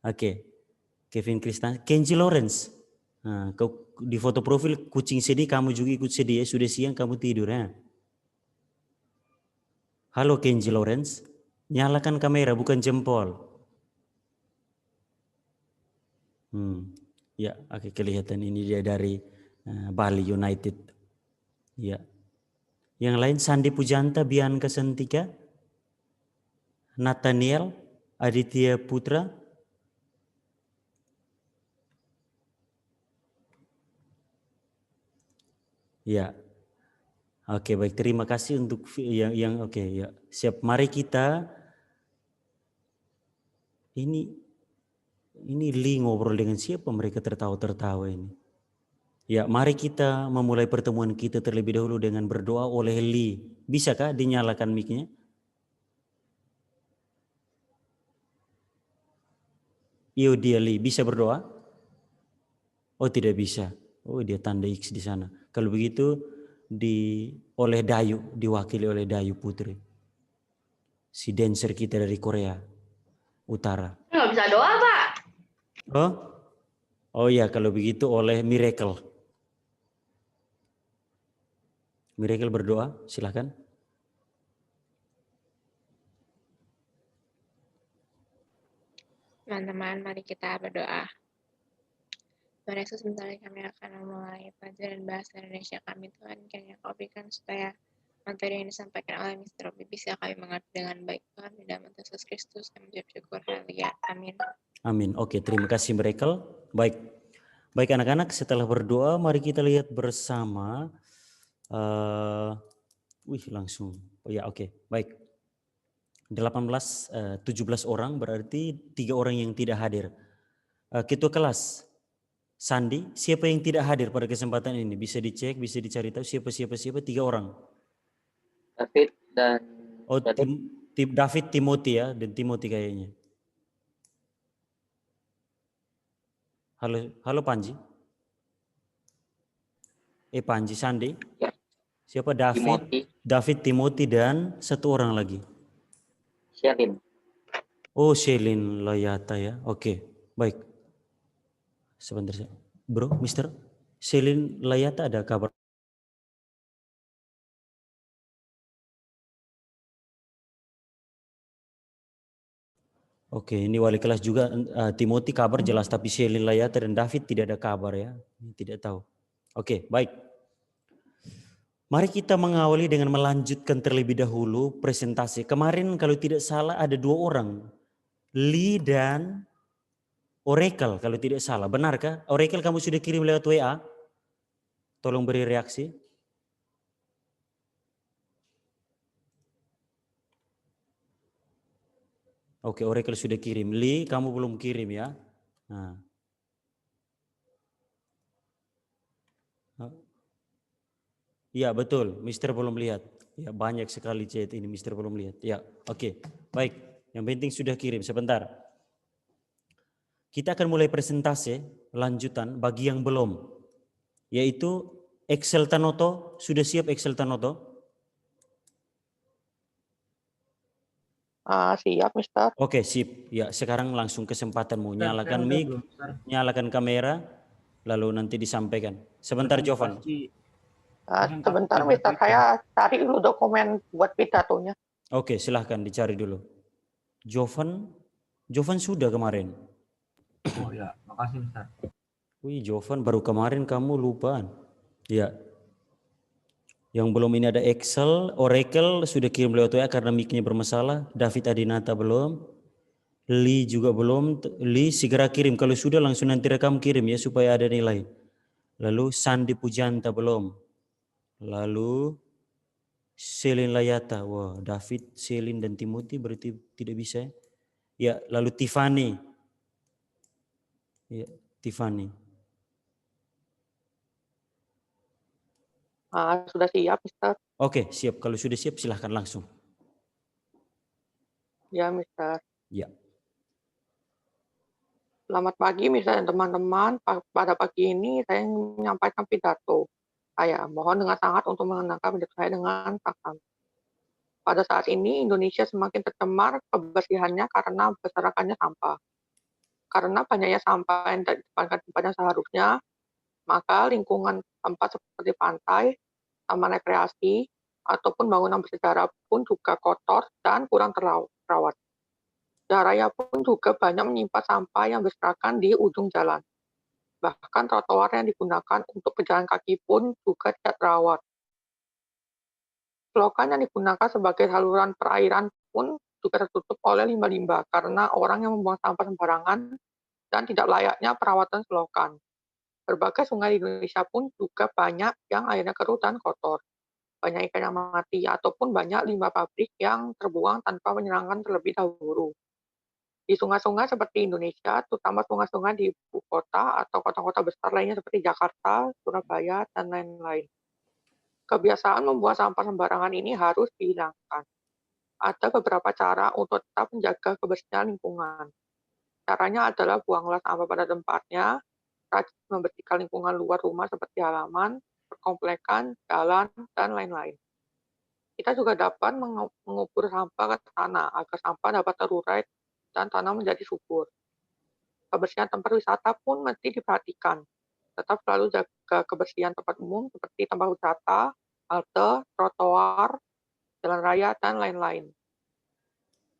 Oke. Kevin Kristan, Kenji Lawrence. Nah, di foto profil kucing sedih, kamu juga ikut sedih ya. Sudah siang kamu tidur ya. Halo Kenji Lawrence. Nyalakan kamera bukan jempol. Ya, oke, kelihatan ini dia dari Bali United. Ya. Yang lain Sandi Pujanta, Bianca Sentika, Nathaniel, Aditya Putra. Ya. Oke, baik, terima kasih untuk yang oke ya. Siap, mari kita ini Li ngobrol dengan siapa, mereka tertawa-tertawa ini. Ya, mari kita memulai pertemuan kita terlebih dahulu dengan berdoa oleh Li. Bisakah dinyalakan mic-nya? Iyo, dia Li, bisa berdoa? Oh, tidak bisa. Oh, dia tanda X di sana. Kalau begitu oleh Dayu, diwakili oleh Dayu Putri. Si dancer kita dari Korea Utara. Nggak bisa doa, Pak. Oh ya, kalau begitu oleh Miracle. Miracle berdoa, silahkan. Ya teman-teman, mari kita berdoa. Tuhan Yesus, sebentar lagi kami akan memulai pelajaran bahasa Indonesia kami, Tuhan. Kiranya Kau berikan supaya materi yang disampaikan oleh Mr. Robi bisa kami mengerti dengan baik, Tuhan. Di dalam Yesus Kristus kami mengucap syukur. Haleluya. Amin. Amin. Oke, terima kasih Miracle. Baik. Baik anak-anak, setelah berdoa mari kita lihat bersama. Langsung. Oh ya, oke. Baik. 17 orang berarti 3 orang yang tidak hadir. Ketua kelas Sandi, siapa yang tidak hadir pada kesempatan ini? Bisa dicek, bisa dicari tahu siapa 3 orang. David dan David, Timothy ya, dan Timothy kayaknya. Halo Panji. Panji, Sandi. Ya. Siapa? David, Timothy dan 1 orang lagi. Shelin. Oh, Shelin Layata ya. Oke, baik. Sebentar, Bro, Mister. Shelin Layata ada kabar? Oke, ini wali kelas juga. Timothy kabar jelas, tapi Shelin Layata dan David tidak ada kabar ya. Tidak tahu. Oke, baik. Mari kita mengawali dengan melanjutkan terlebih dahulu presentasi. Kemarin kalau tidak salah ada 2 orang. Lee dan Oracle kalau tidak salah. Benarkah? Oracle kamu sudah kirim lewat WA? Tolong beri reaksi. Oke, Oracle sudah kirim. Lee, kamu belum kirim ya? Nah. Ya betul, Mister belum lihat. Ya banyak sekali chat ini, Mister belum lihat. Ya, oke. Baik, yang penting sudah kirim. Sebentar. Kita akan mulai presentasi lanjutan bagi yang belum. Yaitu Excel Tanoto. Sudah siap Excel Tanoto? Siap, Mister. Oke, sip. Ya, sekarang langsung kesempatanmu. Nyalakan mic, nyalakan kamera, lalu nanti disampaikan. Sebentar, Jovan. Sebentar, Mister. Saya cari dulu dokumen buat pidatonya. Oke, silahkan dicari dulu. Jovan sudah kemarin. Oh ya, makasih Mister. Wih, Jovan baru kemarin kamu lupaan. Ya. Yang belum ini ada Excel, Oracle sudah kirim lewat WA karena mic-nya bermasalah. David Adinata belum. Lee juga belum. Lee segera kirim. Kalau sudah langsung nanti rekam kirim ya supaya ada nilai. Lalu Sandi Pujanta belum. Lalu Shelin Layata. Wah, David, Shelin dan Timothy berarti tidak bisa. Ya, lalu Tiffany. Ya, Tiffany. Sudah siap, Mister. Oke, siap. Kalau sudah siap silahkan langsung. Ya, Mister. Ya. Selamat pagi, Mister dan teman-teman. Pada pagi ini saya ingin menyampaikan pidato. Saya mohon dengan sangat untuk mengenangkan pidato saya dengan saksama. Pada saat ini Indonesia semakin tercemar kebersihannya karena berserakannya sampah. Karena banyaknya sampah yang tidak ditempatkan tempat yang seharusnya, maka lingkungan tempat seperti pantai, taman rekreasi, ataupun bangunan bersejarah pun juga kotor dan kurang terawat. Jalan pun juga banyak menyimpan sampah yang berserakan di ujung jalan. Bahkan trotoar yang digunakan untuk pejalan kaki pun juga tidak terawat. Selokan yang digunakan sebagai saluran perairan pun juga tertutup oleh limbah-limbah karena orang yang membuang sampah sembarangan dan tidak layaknya perawatan selokan. Berbagai sungai di Indonesia pun juga banyak yang airnya keruh dan kotor. Banyak ikan yang mati ataupun banyak limbah pabrik yang terbuang tanpa menyenangkan terlebih dahulu. Di sungai-sungai seperti Indonesia, terutama sungai-sungai di ibu kota atau kota-kota besar lainnya seperti Jakarta, Surabaya, dan lain-lain. Kebiasaan membuang sampah sembarangan ini harus dihilangkan. Ada beberapa cara untuk tetap menjaga kebersihan lingkungan. Caranya adalah buanglah sampah pada tempatnya, rajin membersihkan lingkungan luar rumah seperti halaman, perkomplekan, jalan, dan lain-lain. Kita juga dapat mengubur sampah ke tanah agar sampah dapat terurai dan tanah menjadi subur. Kebersihan tempat wisata pun mesti diperhatikan. Tetap selalu jaga kebersihan tempat umum seperti tempat wisata, halte, trotoar, jalan raya, dan lain-lain.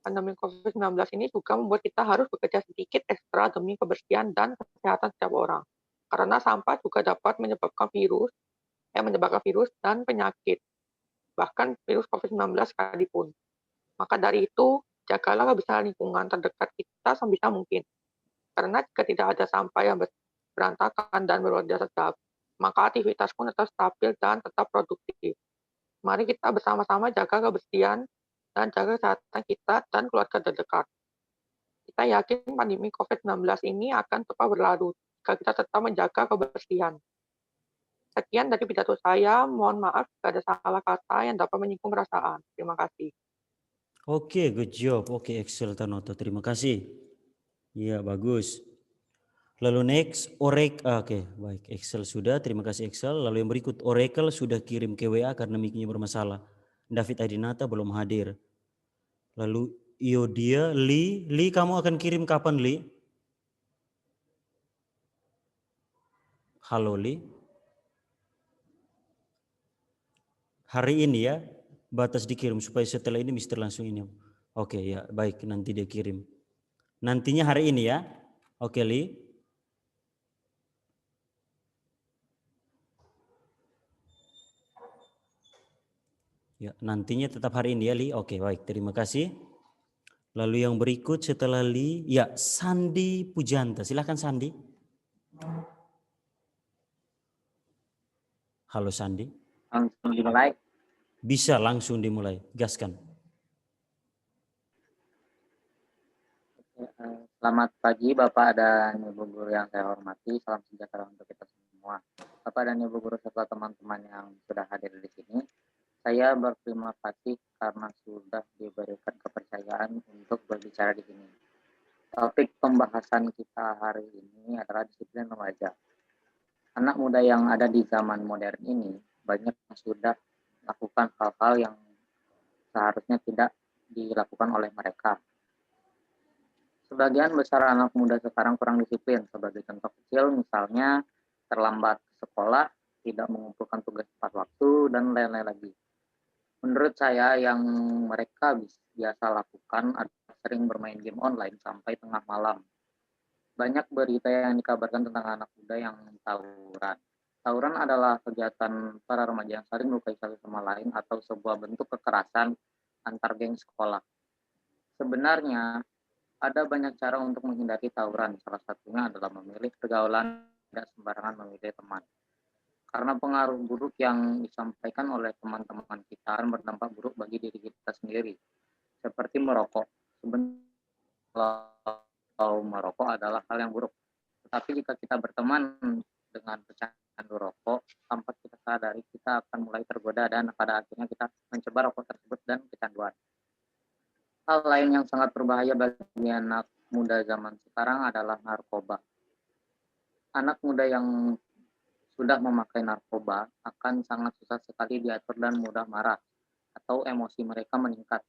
pandemi COVID-19 ini juga membuat kita harus bekerja sedikit ekstra demi kebersihan dan kesehatan setiap orang. Karena sampah juga dapat menyebabkan virus dan penyakit, bahkan virus COVID-19 sekalipun. Maka dari itu, jagalah kebersihan lingkungan terdekat kita sebisa mungkin. Karena jika tidak ada sampah yang berantakan dan berwarna sedap, maka aktivitas pun tetap stabil dan tetap produktif. Mari kita bersama-sama jaga kebersihan dan jaga kesehatan kita dan keluarga terdekat. Kita yakin pandemi COVID-19 ini akan cepat berlalu jika kita tetap menjaga kebersihan. Sekian dari pidato saya, mohon maaf jika ada salah kata yang dapat menyinggung perasaan. Terima kasih. Oke, good job. Oke, Excel Tanoto. Terima kasih. Iya, bagus. Lalu next, Oke, baik. Excel sudah, terima kasih Excel. Lalu yang berikut, Oracle sudah kirim ke WA karena mic-nya bermasalah. David Adinata belum hadir. Lalu Iodia, Lee kamu akan kirim kapan Lee? Halo Lee. Hari ini ya, batas dikirim supaya setelah ini Mister langsung ini. Oke ya, baik nanti dia kirim. Nantinya hari ini ya. Oke Lee. Ya, nantinya tetap hari ini ya Lee. Oke, baik. Terima kasih. Lalu yang berikut setelah Lee, ya Sandi Pujanta. Silakan Sandi. Halo Sandi. Langsung dimulai. Bisa langsung dimulai. Gaskan. Selamat pagi Bapak dan Ibu Guru yang saya hormati. Salam sejahtera untuk kita semua. Bapak dan Ibu Guru serta teman-teman yang sudah hadir di sini. Saya berterima kasih karena sudah diberikan kepercayaan untuk berbicara di sini. Topik pembahasan kita hari ini adalah disiplin remaja. Anak muda yang ada di zaman modern ini banyak yang sudah melakukan hal-hal yang seharusnya tidak dilakukan oleh mereka. Sebagian besar anak muda sekarang kurang disiplin. Sebagai contoh kecil, misalnya terlambat ke sekolah, tidak mengumpulkan tugas tepat waktu, dan lain-lain lagi. Menurut saya yang mereka biasa lakukan adalah sering bermain game online sampai tengah malam. Banyak berita yang dikabarkan tentang anak muda yang tawuran. Tawuran adalah kegiatan para remaja yang saling melukai satu sama lain atau sebuah bentuk kekerasan antar geng sekolah. Sebenarnya ada banyak cara untuk menghindari tawuran. Salah satunya adalah memilih pergaulan, tidak sembarangan memilih teman. Karena pengaruh buruk yang disampaikan oleh teman-teman kita berdampak buruk bagi diri kita sendiri. Seperti merokok. Sebenarnya merokok adalah hal yang buruk. Tetapi jika kita berteman dengan pecandu rokok, tanpa kita sadari kita akan mulai tergoda dan pada akhirnya kita mencoba rokok tersebut dan kecanduan. Hal lain yang sangat berbahaya bagi anak muda zaman sekarang adalah narkoba. Anak muda yang sudah memakai narkoba akan sangat susah sekali diatur dan mudah marah atau emosi mereka meningkat.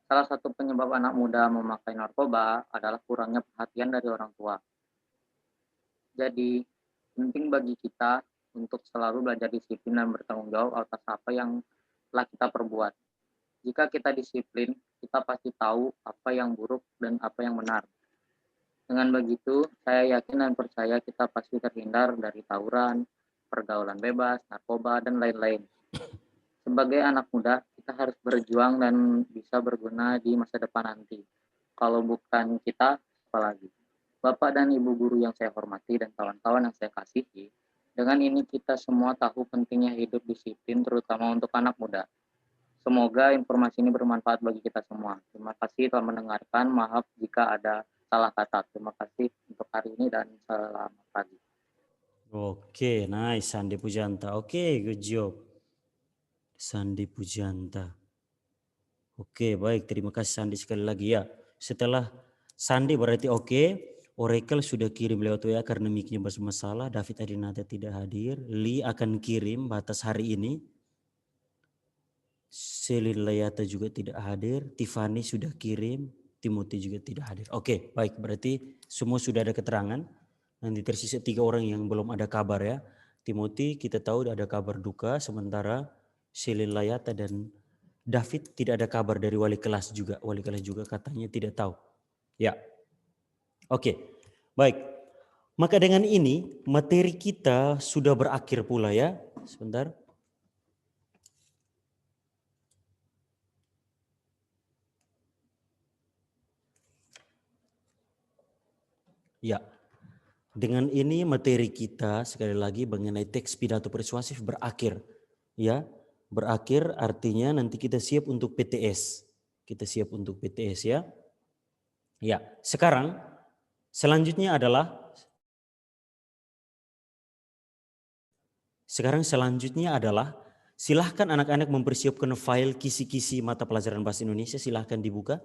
Salah satu penyebab anak muda memakai narkoba adalah kurangnya perhatian dari orang tua. Jadi, penting bagi kita untuk selalu belajar disiplin dan bertanggung jawab atas apa yang telah kita perbuat. Jika kita disiplin, kita pasti tahu apa yang buruk dan apa yang benar. Dengan begitu, saya yakin dan percaya kita pasti terhindar dari tawuran, pergaulan bebas, narkoba, dan lain-lain. Sebagai anak muda, kita harus berjuang dan bisa berguna di masa depan nanti. Kalau bukan kita, apalagi. Bapak dan Ibu guru yang saya hormati dan kawan-kawan yang saya kasihi, dengan ini kita semua tahu pentingnya hidup disiplin, terutama untuk anak muda. Semoga informasi ini bermanfaat bagi kita semua. Terima kasih telah mendengarkan. Maaf jika ada salah kata. Terima kasih untuk hari ini dan selamat pagi. Oke, nice Sandi Pujanta. Oke, good job. Sandi Pujanta. Oke, baik. Terima kasih Sandi sekali lagi ya. Setelah Sandi berarti oke. Oracle sudah kirim lewat WA karena mic-nya bermasalah. David Adinata tidak hadir. Lee akan kirim batas hari ini. Selin Layata juga tidak hadir. Tiffany sudah kirim. Timothy juga tidak hadir. Oke, baik. Berarti semua sudah ada keterangan. Nanti tersisa 3 orang yang belum ada kabar ya. Timothy kita tahu ada kabar duka. Sementara Selin Layata dan David tidak ada kabar dari wali kelas juga. Wali kelas juga katanya tidak tahu. Ya. Oke. Baik. Maka dengan ini materi kita sudah berakhir pula ya. Sebentar. Ya. Dengan ini materi kita sekali lagi mengenai teks pidato persuasif berakhir. Ya. Berakhir artinya nanti kita siap untuk PTS. Kita siap untuk PTS ya. Ya, sekarang selanjutnya adalah silahkan anak-anak mempersiapkan file kisi-kisi mata pelajaran bahasa Indonesia, silahkan dibuka.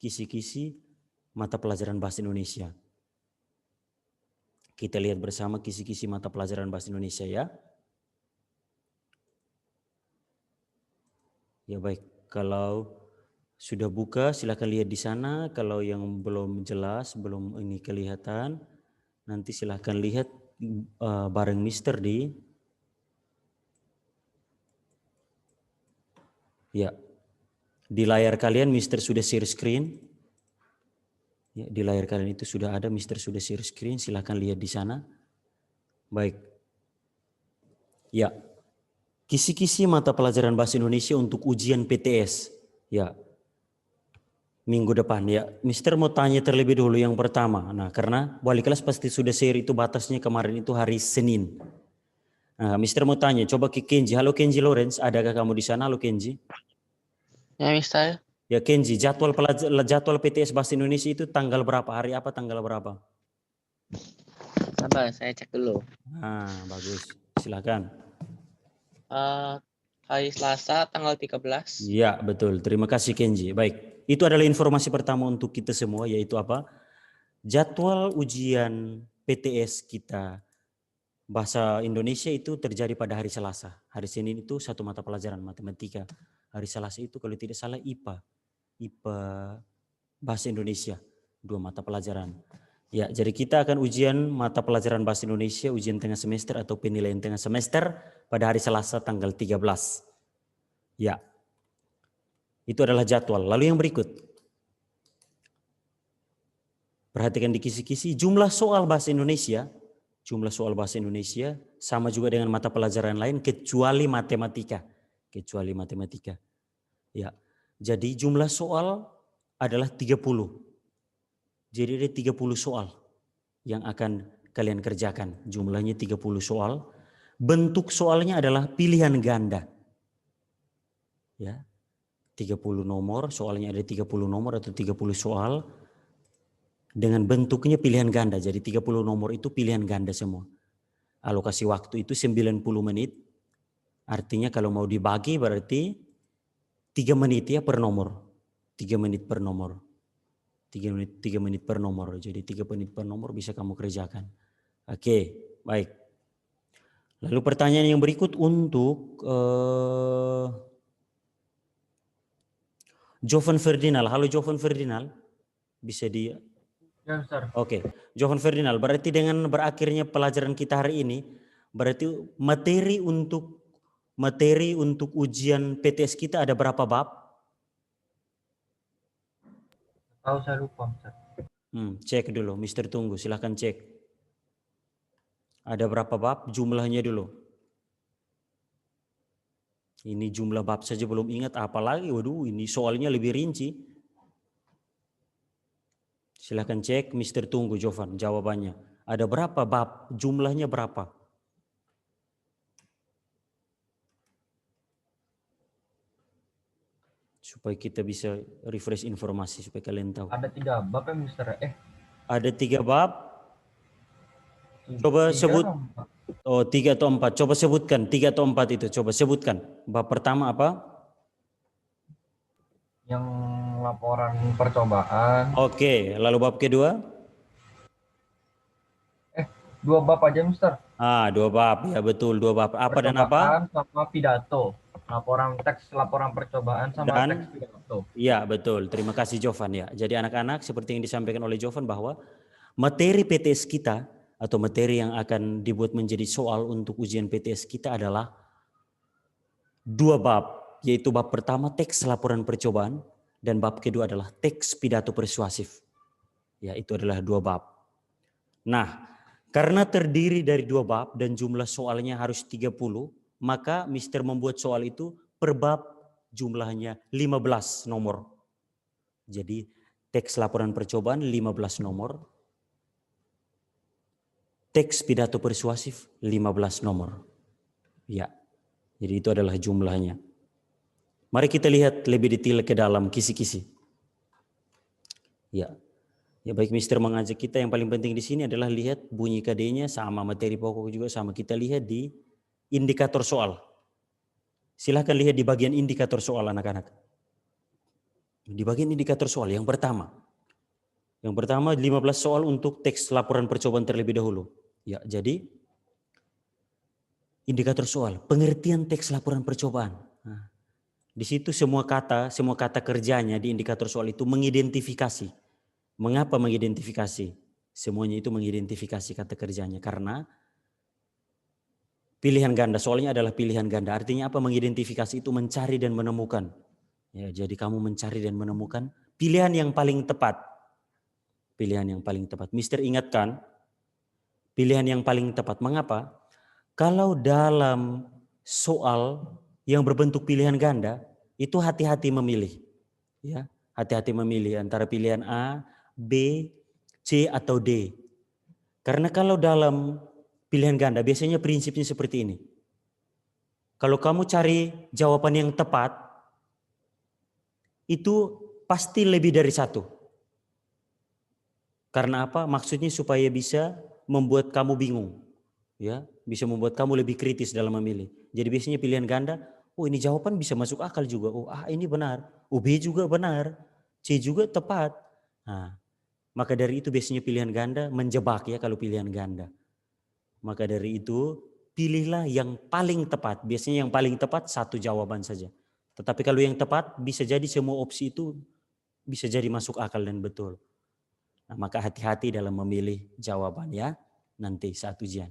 Kisi-kisi mata pelajaran bahasa Indonesia. Kita lihat bersama kisi-kisi mata pelajaran bahasa Indonesia ya. Ya baik, kalau sudah buka silakan lihat di sana. Kalau yang belum jelas, belum ini kelihatan, nanti silakan lihat bareng Mister di layar kalian. Mister sudah share screen. Ya, di layar kalian itu sudah ada, Mister sudah share screen. Silakan lihat di sana. Baik. Ya. Kisi-kisi mata pelajaran bahasa Indonesia untuk ujian PTS. Ya. Minggu depan ya. Mister mau tanya terlebih dulu yang pertama. Nah, karena wali kelas pasti sudah share itu batasnya kemarin itu hari Senin. Nah, Mister mau tanya, coba ke Kenji. Halo Kenji Lawrence, adakah kamu di sana? Halo Kenji. Ya, Mister. Ya Kenji, jadwal PTS bahasa Indonesia itu tanggal berapa? Hari apa tanggal berapa? Sabar, saya cek dulu. Nah, bagus. Silakan. Hari Selasa tanggal 13. Ya, betul. Terima kasih Kenji. Baik. Itu adalah informasi pertama untuk kita semua, yaitu apa? Jadwal ujian PTS kita bahasa Indonesia itu terjadi pada hari Selasa. Hari Senin itu satu mata pelajaran matematika. Hari Selasa itu kalau tidak salah IPA bahasa Indonesia, 2 mata pelajaran. Ya, jadi kita akan ujian mata pelajaran bahasa Indonesia, ujian tengah semester atau penilaian tengah semester pada hari Selasa tanggal 13. Ya. Itu adalah jadwal. Lalu yang berikut. Perhatikan di kisi-kisi jumlah soal bahasa Indonesia. Jumlah soal bahasa Indonesia sama juga dengan mata pelajaran lain kecuali matematika. Kecuali matematika. Ya. Jadi jumlah soal adalah 30. Jadi ada 30 soal yang akan kalian kerjakan. Jumlahnya 30 soal. Bentuk soalnya adalah pilihan ganda. Ya. 30 nomor, soalnya ada 30 nomor atau 30 soal. Dengan bentuknya pilihan ganda. Jadi 30 nomor itu pilihan ganda semua. Alokasi waktu itu 90 menit. Artinya kalau mau dibagi berarti 3 menit ya per nomor. 3 menit per nomor. 3 menit per nomor. Jadi 3 menit per nomor bisa kamu kerjakan. Oke, baik. Lalu pertanyaan yang berikut untuk Jovan Ferdinand. Halo Jovan Ferdinand. Bisa di... Ya, Mister. Oke, Jovan Ferdinand. Berarti dengan berakhirnya pelajaran kita hari ini, berarti materi untuk ujian PTS kita ada berapa bab? Tahu saya lupa, Mister. Cek dulu, Mister tunggu, silahkan cek. Ada berapa bab? Jumlahnya dulu. Ini jumlah bab saja belum ingat, apalagi waduh ini soalnya lebih rinci. Silahkan cek, Mister tunggu Jovan jawabannya. Ada berapa bab? Jumlahnya berapa? Supaya kita bisa refresh informasi supaya kalian tahu. Ada 3 bab ya, Mister? Ada 3 bab. Coba sebut. Oh, 3 atau 4. Coba sebutkan 3 atau 4 itu. Coba sebutkan. Bab pertama apa? Yang laporan percobaan. Oke, lalu bab kedua? 2 bab aja, Mister. 2 bab. Ya betul, 2 bab. Apa dan apa? Sama pidato. Laporan percobaan sama teks pidato. Iya, betul. Terima kasih Jovan ya. Jadi anak-anak seperti yang disampaikan oleh Jovan bahwa materi PTS kita atau materi yang akan dibuat menjadi soal untuk ujian PTS kita adalah 2 bab. yaitu bab pertama teks laporan percobaan dan bab kedua adalah teks pidato persuasif. Ya, itu adalah 2 bab. Nah, karena terdiri dari 2 bab dan jumlah soalnya harus 30, maka Mister membuat soal itu per bab jumlahnya 15 nomor. Jadi teks laporan percobaan 15 nomor, teks pidato persuasif 15 nomor. Ya, jadi itu adalah jumlahnya. Mari kita lihat lebih detail ke dalam kisi-kisi. Ya, ya baik Mister mengajak kita, yang paling penting di sini adalah lihat bunyi KD-nya sama, materi pokok juga sama. Kita lihat di indikator soal. Silahkan lihat di bagian indikator soal anak-anak. Di bagian indikator soal yang pertama. Yang pertama 15 soal untuk teks laporan percobaan terlebih dahulu. Ya, jadi indikator soal, pengertian teks laporan percobaan. Nah, di situ semua kata kerjanya di indikator soal itu mengidentifikasi. Mengapa mengidentifikasi? Semuanya itu mengidentifikasi kata kerjanya karena pilihan ganda. Soalnya adalah pilihan ganda. Artinya apa? Mengidentifikasi itu mencari dan menemukan. Ya, jadi kamu mencari dan menemukan pilihan yang paling tepat. Pilihan yang paling tepat. Mister ingatkan, pilihan yang paling tepat. Mengapa? Kalau dalam soal yang berbentuk pilihan ganda, itu hati-hati memilih. Ya, hati-hati memilih antara pilihan A, B, C atau D. Karena kalau dalam pilihan ganda biasanya prinsipnya seperti ini. Kalau kamu cari jawaban yang tepat, itu pasti lebih dari 1. Karena apa? Maksudnya supaya bisa membuat kamu bingung. Ya, bisa membuat kamu lebih kritis dalam memilih. Jadi biasanya pilihan ganda, oh ini jawaban bisa masuk akal juga. Oh ini benar. Oh B juga benar. C juga tepat. Nah, maka dari itu biasanya pilihan ganda menjebak ya kalau pilihan ganda. Maka dari itu pilihlah yang paling tepat. Biasanya yang paling tepat 1 jawaban saja. Tetapi kalau yang tepat bisa jadi semua opsi itu bisa jadi masuk akal dan betul. Nah, maka hati-hati dalam memilih jawaban ya nanti saat ujian.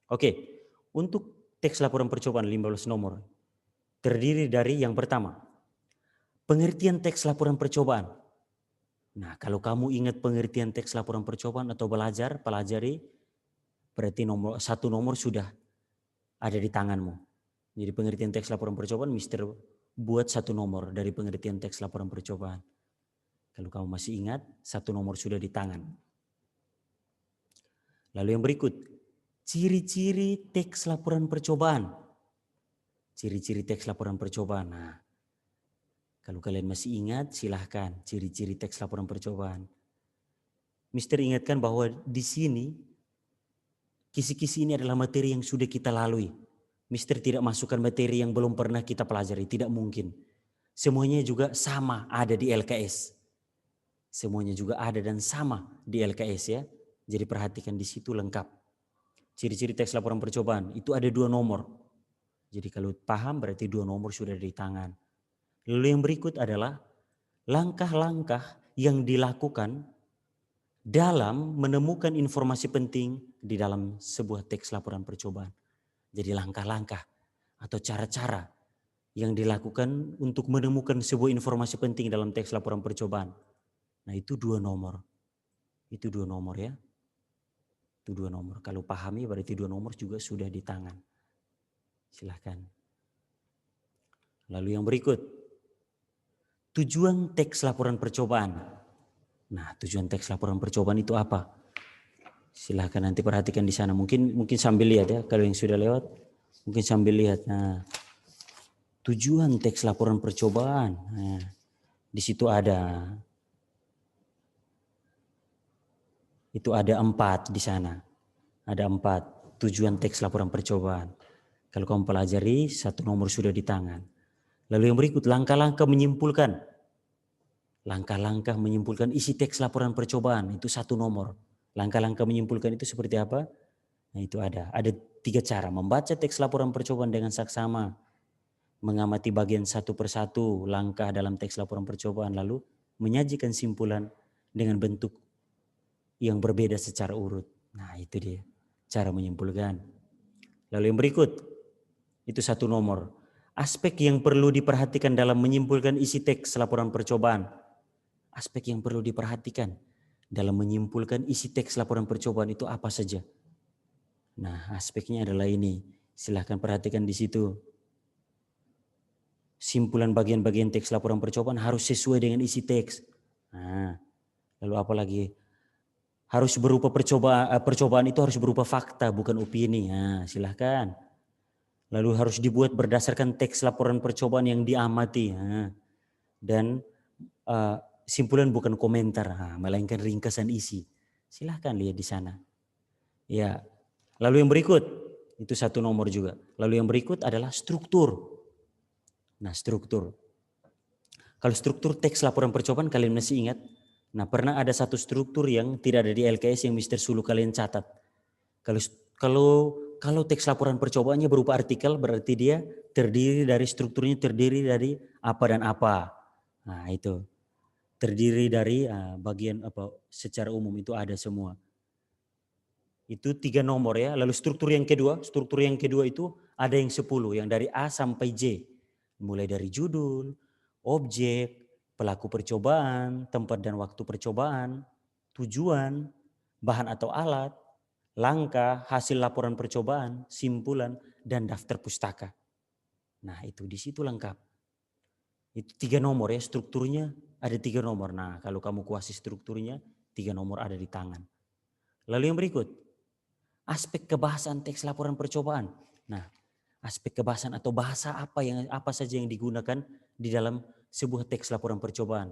Oke, untuk teks laporan percobaan 15 nomor terdiri dari yang pertama, pengertian teks laporan percobaan. Nah, kalau kamu ingat pengertian teks laporan percobaan atau pelajari, berarti 1 nomor sudah ada di tanganmu. Jadi pengertian teks laporan percobaan, Mister buat 1 nomor dari pengertian teks laporan percobaan. Kalau kamu masih ingat, 1 nomor sudah di tangan. Lalu yang berikut, ciri-ciri teks laporan percobaan. Ciri-ciri teks laporan percobaan. Nah, kalau kalian masih ingat, silahkan ciri-ciri teks laporan percobaan. Mister ingatkan bahwa di sini, kisi-kisi ini adalah materi yang sudah kita lalui. Mister tidak masukkan materi yang belum pernah kita pelajari, tidak mungkin. Semuanya juga sama ada di LKS. Semuanya juga ada dan sama di LKS ya. Jadi perhatikan di situ lengkap. Ciri-ciri teks laporan percobaan itu ada 2 nomor. Jadi kalau paham berarti 2 nomor sudah di tangan. Lalu yang berikut adalah langkah-langkah yang dilakukan dalam menemukan informasi penting di dalam sebuah teks laporan percobaan. Jadi langkah-langkah atau cara-cara yang dilakukan untuk menemukan sebuah informasi penting dalam teks laporan percobaan. Nah itu 2 nomor. Itu 2 nomor ya. Itu 2 nomor. Kalau pahami berarti 2 nomor juga sudah di tangan. Silahkan. Lalu yang berikut. Tujuan teks laporan percobaan. Nah tujuan teks laporan percobaan itu apa? Silahkan nanti perhatikan di sana. Mungkin sambil lihat ya. Kalau yang sudah lewat. Mungkin sambil lihat. Nah tujuan teks laporan percobaan. Nah, di situ ada. Itu ada 4 di sana. Ada 4 tujuan teks laporan percobaan. Kalau kamu pelajari 1 nomor sudah di tangan. Lalu yang berikut langkah-langkah menyimpulkan. Langkah-langkah menyimpulkan isi teks laporan percobaan itu 1 nomor. Langkah-langkah menyimpulkan itu seperti apa? Nah itu ada 3 cara. Membaca teks laporan percobaan dengan saksama. Mengamati bagian 1 persatu langkah dalam teks laporan percobaan. Lalu menyajikan simpulan dengan bentuk yang berbeda secara urut. Nah itu dia cara menyimpulkan. Lalu yang berikut itu 1 nomor. Aspek yang perlu diperhatikan dalam menyimpulkan isi teks laporan percobaan. Aspek yang perlu diperhatikan dalam menyimpulkan isi teks laporan percobaan itu apa saja? Nah, aspeknya adalah ini. Silahkan perhatikan di situ. Simpulan bagian-bagian teks laporan percobaan harus sesuai dengan isi teks. Nah, lalu apa lagi? Harus berupa percobaan itu harus berupa fakta, bukan opini. Nah, silahkan. Lalu harus dibuat berdasarkan teks laporan percobaan yang diamati. Nah, dan simpulan bukan komentar, melainkan ringkasan isi. Silahkan lihat di sana. Ya, lalu yang berikut, itu 1 nomor juga. Lalu yang berikut adalah struktur. Nah, struktur. Kalau struktur teks laporan percobaan kalian masih ingat? Nah, pernah ada satu struktur yang tidak ada di LKS yang Mr. Sulu kalian catat. Kalau teks laporan percobaannya berupa artikel, berarti dia strukturnya terdiri dari apa dan apa. Nah, itu. Terdiri dari bagian apa secara umum itu ada semua. Itu 3 nomor ya. Lalu struktur yang kedua itu ada yang 10, yang dari A sampai J. Mulai dari judul, objek, pelaku percobaan, tempat dan waktu percobaan, tujuan, bahan atau alat, langkah, hasil laporan percobaan, simpulan, dan daftar pustaka. Nah, itu di situ lengkap. Itu 3 nomor ya, strukturnya ada 3 nomor. Nah, kalau kamu kuasai strukturnya, 3 nomor ada di tangan. Lalu yang berikut, aspek kebahasan teks laporan percobaan. Nah, aspek kebahasan atau bahasa apa saja yang digunakan di dalam sebuah teks laporan percobaan.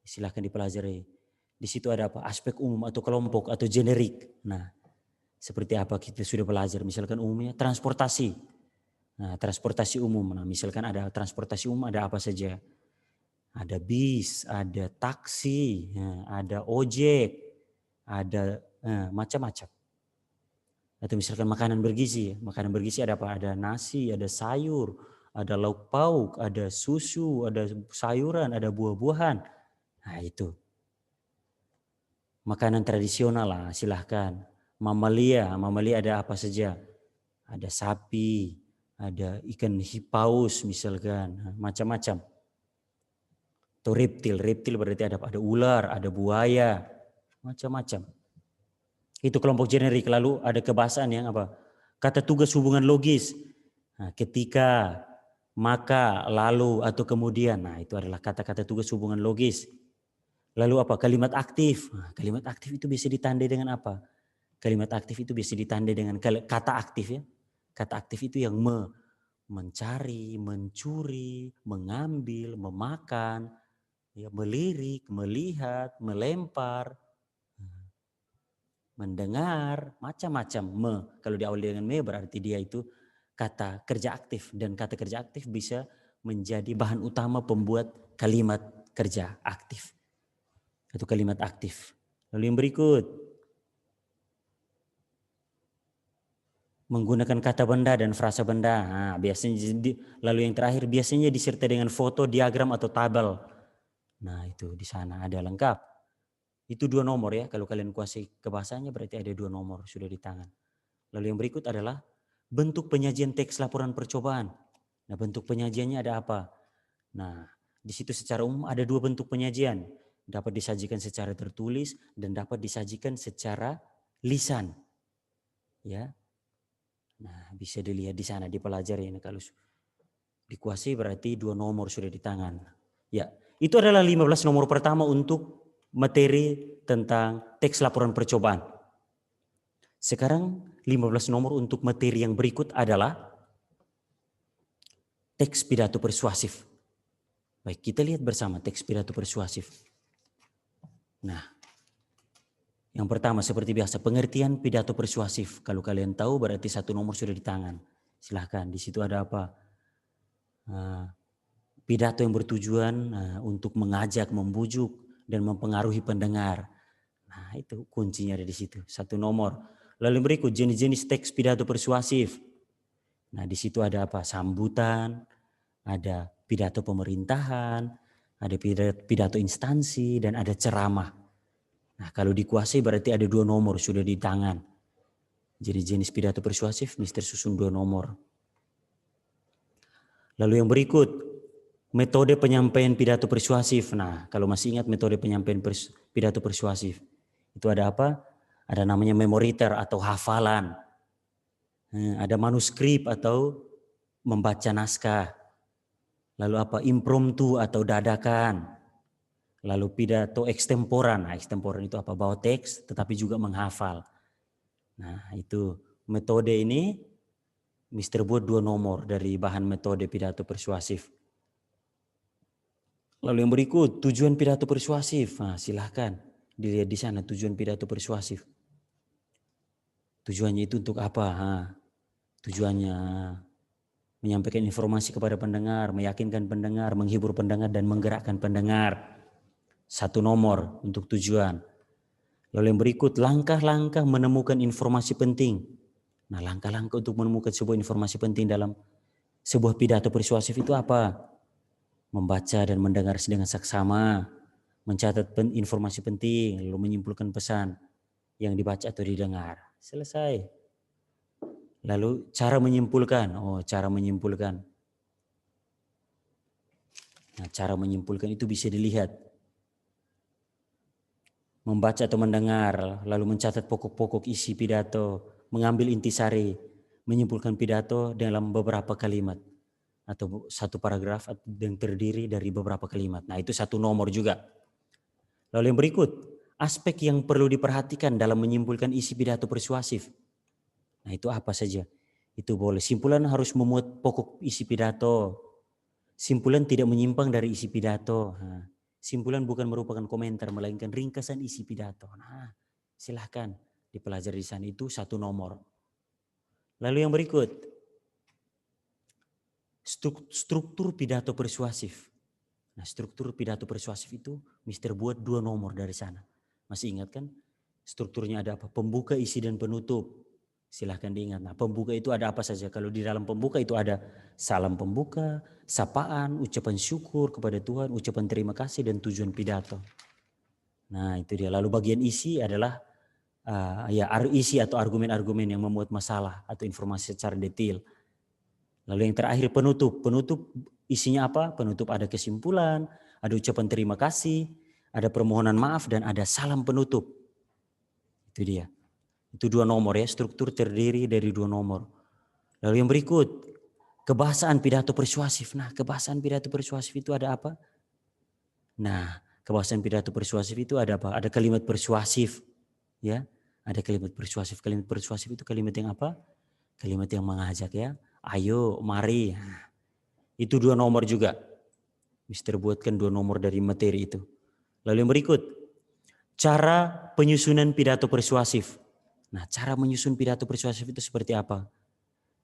Silahkan dipelajari. Di situ ada apa? Aspek umum atau kelompok atau generik. Nah, seperti apa kita sudah belajar. Misalkan umumnya transportasi. Nah, transportasi umum. Nah, misalkan ada transportasi umum ada apa saja? Ada bis, ada taksi, ada ojek, ada macam-macam. Atau misalkan makanan bergizi. Makanan bergizi ada apa? Ada nasi, ada sayur, ada lauk pauk, ada susu, ada sayuran, ada buah-buahan. Nah, itu. Makanan tradisional lah, silahkan. Mamalia ada apa saja? Ada sapi, ada ikan hipaus misalkan, macam-macam. Atau reptil berarti ada ular, ada buaya, macam-macam. Itu kelompok generik. Lalu ada kebahasaan yang apa? Kata tugas hubungan logis. Nah, ketika, maka, lalu, atau kemudian. Nah, itu adalah kata-kata tugas hubungan logis. Lalu apa? Kalimat aktif. Nah, kalimat aktif itu bisa ditandai dengan apa? Kalimat aktif itu bisa ditandai dengan kata aktif ya. Kata aktif itu yang mencari, mencuri, mengambil, memakan, ya, melirik, melihat, melempar, mendengar, macam-macam. Kalau diawali dengan berarti dia itu kata kerja aktif. Dan kata kerja aktif bisa menjadi bahan utama pembuat kalimat kerja aktif. Itu kalimat aktif. Lalu yang berikut. Menggunakan kata benda dan frasa benda. Nah, biasanya lalu yang terakhir biasanya disertai dengan foto, diagram atau tabel. Nah, itu di sana ada lengkap. Itu 2 nomor ya. Kalau kalian kuasai kebahasanya berarti ada 2 nomor sudah di tangan. Lalu yang berikut adalah bentuk penyajian teks laporan percobaan. Nah, bentuk penyajiannya ada apa? Nah, di situ secara umum ada 2 bentuk penyajian. Dapat disajikan secara tertulis dan dapat disajikan secara lisan. Ya. Nah, bisa dilihat di sana, dipelajari ini kalau dikuasai berarti 2 nomor sudah di tangan. Ya, itu adalah 15 nomor pertama untuk materi tentang teks laporan percobaan. Sekarang 15 nomor untuk materi yang berikut adalah teks pidato persuasif. Baik, kita lihat bersama teks pidato persuasif. Nah, yang pertama seperti biasa pengertian pidato persuasif. Kalau kalian tahu berarti 1 nomor sudah di tangan. Silahkan, di situ ada apa? Pidato yang bertujuan untuk mengajak, membujuk, dan mempengaruhi pendengar. Nah, itu kuncinya ada di situ. 1 nomor. Lalu berikut jenis-jenis teks pidato persuasif. Nah, di situ ada apa? Sambutan, ada pidato pemerintahan, ada pidato instansi, dan ada ceramah. Nah, kalau dikuasai berarti ada 2 nomor sudah di tangan. Jadi jenis pidato persuasif Mr. susun 2 nomor. Lalu yang berikut, metode penyampaian pidato persuasif. Nah, kalau masih ingat metode penyampaian pidato persuasif, itu ada apa? Ada namanya memoriter atau hafalan. Ada manuskrip atau membaca naskah. Lalu apa? Impromptu atau dadakan. Lalu pidato ekstemporan. Nah, ekstemporan itu apa? Bawa teks tetapi juga menghafal. Nah, itu metode ini Mr. buat 2 nomor dari bahan metode pidato persuasif. Lalu yang berikut, tujuan pidato persuasif. Nah, silahkan dilihat di sana tujuan pidato persuasif. Tujuannya itu untuk apa? Tujuannya menyampaikan informasi kepada pendengar, meyakinkan pendengar, menghibur pendengar, dan menggerakkan pendengar. 1 nomor untuk tujuan. Lalu yang berikut, langkah-langkah menemukan informasi penting. Nah, langkah-langkah untuk menemukan sebuah informasi penting dalam sebuah pidato persuasif itu apa? Membaca dan mendengar dengan saksama, mencatat informasi penting, lalu menyimpulkan pesan yang dibaca atau didengar. Selesai. Lalu cara menyimpulkan. Cara menyimpulkan. Nah, cara menyimpulkan itu bisa dilihat. Membaca atau mendengar, lalu mencatat pokok-pokok isi pidato, mengambil intisari, menyimpulkan pidato dalam beberapa kalimat atau 1 paragraf yang terdiri dari beberapa kalimat. Nah, itu 1 nomor juga. Lalu yang berikut, aspek yang perlu diperhatikan dalam menyimpulkan isi pidato persuasif. Nah, itu apa saja? Itu boleh. Simpulan harus memuat pokok isi pidato. Simpulan tidak menyimpang dari isi pidato. Simpulan bukan merupakan komentar, melainkan ringkasan isi pidato. Nah, silahkan dipelajari di sana, itu 1 nomor. Lalu yang berikut, struktur pidato persuasif. Nah, struktur pidato persuasif itu Mr. buat 2 nomor dari sana. Masih ingat kan? Strukturnya ada apa? Pembuka, isi, dan penutup. Silahkan diingat. Nah, pembuka itu ada apa saja? Kalau di dalam pembuka itu ada salam pembuka, sapaan, ucapan syukur kepada Tuhan, ucapan terima kasih, dan tujuan pidato. Nah, itu dia. Lalu bagian isi adalah isi atau argumen-argumen yang memuat masalah atau informasi secara detail. Lalu yang terakhir penutup. Penutup isinya apa? Penutup ada kesimpulan, ada ucapan terima kasih, ada permohonan maaf, dan ada salam penutup. Itu dia. Itu 2 nomor ya, struktur terdiri dari 2 nomor. Lalu yang berikut, kebahasaan pidato persuasif. Nah, kebahasaan pidato persuasif itu ada apa? Nah, kebahasaan pidato persuasif itu ada apa? Ada kalimat persuasif. Ya, ada kalimat persuasif. Kalimat persuasif itu kalimat yang apa? Kalimat yang mengajak ya. Ayo, mari. Nah, itu 2 nomor juga. Mr. buatkan 2 nomor dari materi itu. Lalu yang berikut, cara penyusunan pidato persuasif. Nah, cara menyusun pidato persuasif itu seperti apa?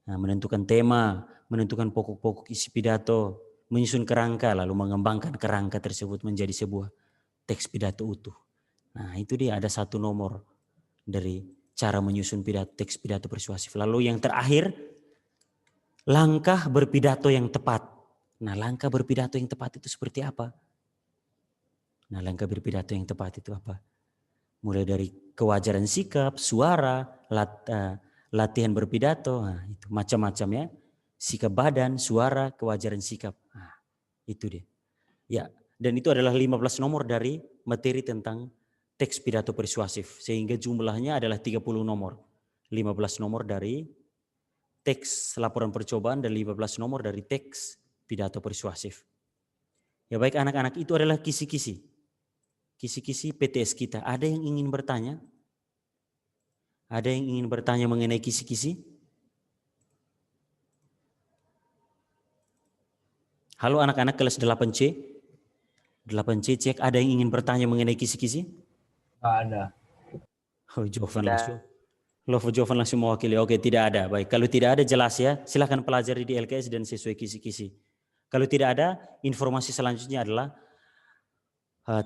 Nah, menentukan tema, menentukan pokok-pokok isi pidato, menyusun kerangka, lalu mengembangkan kerangka tersebut menjadi sebuah teks pidato utuh. Nah, itu dia, ada 1 nomor dari cara menyusun teks pidato persuasif. Lalu yang terakhir, langkah berpidato yang tepat. Nah, langkah berpidato yang tepat itu seperti apa? Nah, langkah berpidato yang tepat itu apa? Mulai dari kewajaran sikap, suara, latihan berpidato, nah, itu macam-macam ya. Sikap badan, suara, kewajaran sikap. Nah, itu dia. Ya, dan itu adalah 15 nomor dari materi tentang teks pidato persuasif. Sehingga jumlahnya adalah 30 nomor. 15 nomor dari teks laporan percobaan dan 15 nomor dari teks pidato persuasif. Ya baik anak-anak, itu adalah kisi-kisi. Kisi-kisi PTS kita. Ada yang ingin bertanya? Ada yang ingin bertanya mengenai kisi-kisi? Halo anak-anak kelas 8C. 8C cek, ada yang ingin bertanya mengenai kisi-kisi? Tidak ada. Oh, jawaban langsung mewakili. Oke, tidak ada. Baik, kalau tidak ada jelas ya. Silakan pelajari di LKS dan sesuai kisi-kisi. Kalau tidak ada, informasi selanjutnya adalah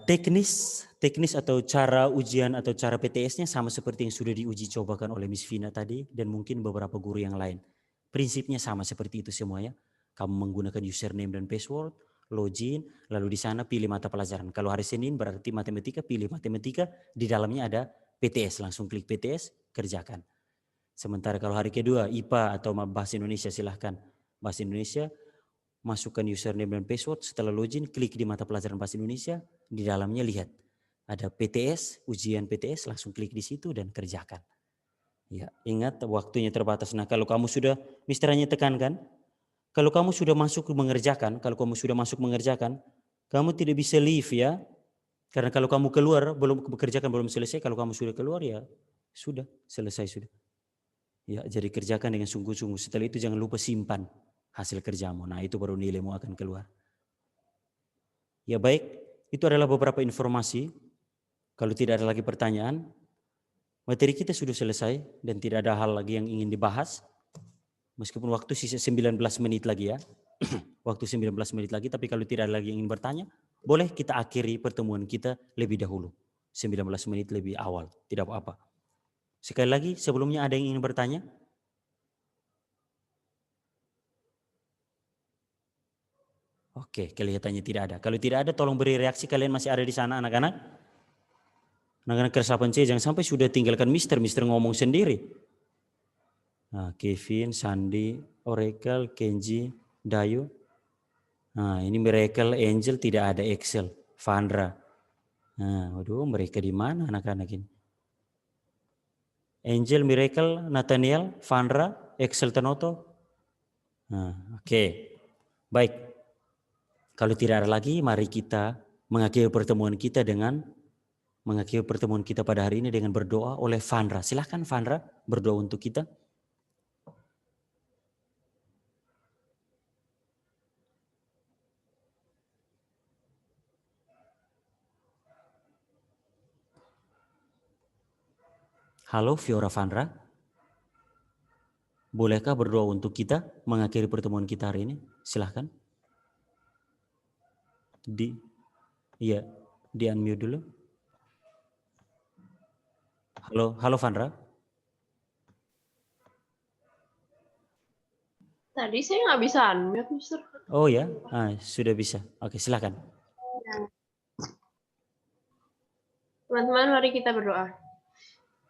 teknis atau cara ujian atau cara PTS-nya sama seperti yang sudah diuji cobakan oleh Miss Vina tadi dan mungkin beberapa guru yang lain. Prinsipnya sama seperti itu semuanya. Kamu menggunakan username dan password, login, lalu di sana pilih mata pelajaran. Kalau hari Senin berarti matematika, pilih matematika, di dalamnya ada PTS, langsung klik PTS, kerjakan. Sementara kalau hari kedua IPA atau bahasa Indonesia silahkan. Bahasa Indonesia masukkan username dan password, setelah login klik di mata pelajaran bahasa Indonesia, di dalamnya lihat ada PTS, ujian PTS, langsung klik di situ dan kerjakan. Ya, ingat waktunya terbatas. Nah, kalau kamu sudah, Mister hanya tekankan, kalau kamu sudah masuk mengerjakan, kamu tidak bisa leave ya. Karena kalau kamu keluar, belum bekerjakan, belum selesai, kalau kamu sudah keluar ya sudah, selesai sudah. Ya, jadi kerjakan dengan sungguh-sungguh. Setelah itu jangan lupa simpan hasil kerjamu. Nah, itu baru nilaimu akan keluar. Ya baik, itu adalah beberapa informasi. Kalau tidak ada lagi pertanyaan, materi kita sudah selesai dan tidak ada hal lagi yang ingin dibahas. Meskipun waktu sisa 19 menit lagi ya. Waktu 19 menit lagi, tapi kalau tidak ada lagi yang ingin bertanya, boleh kita akhiri pertemuan kita lebih dahulu. 19 menit lebih awal, tidak apa-apa. Sekali lagi, sebelumnya ada yang ingin bertanya? Oke, kelihatannya tidak ada. Kalau tidak ada, tolong beri reaksi. Kalian masih ada di sana, anak-anak? Anak-anak kelas 8C, jangan sampai sudah tinggalkan Mister ngomong sendiri. Nah, Kevin, Sandi, Oracle, Kenji, Dayu. Nah, ini Miracle, Angel, tidak ada Excel, Vandra. Nah, waduh, mereka di mana anak-anak ini? Angel, Miracle, Nathaniel, Vandra, Excel, Tanoto. Nah, oke. Baik. Kalau tidak ada lagi, mari kita mengakhiri pertemuan kita pada hari ini dengan berdoa oleh Vandra. Silahkan Vandra berdoa untuk kita. Halo Fiora Vandra, bolehkah berdoa untuk kita mengakhiri pertemuan kita hari ini? Silahkan. Di unmute dulu. Halo Vandra. Tadi saya nggak bisa unmute, Mister. Oh ya, sudah bisa. Oke, silahkan. Teman-teman, mari kita berdoa.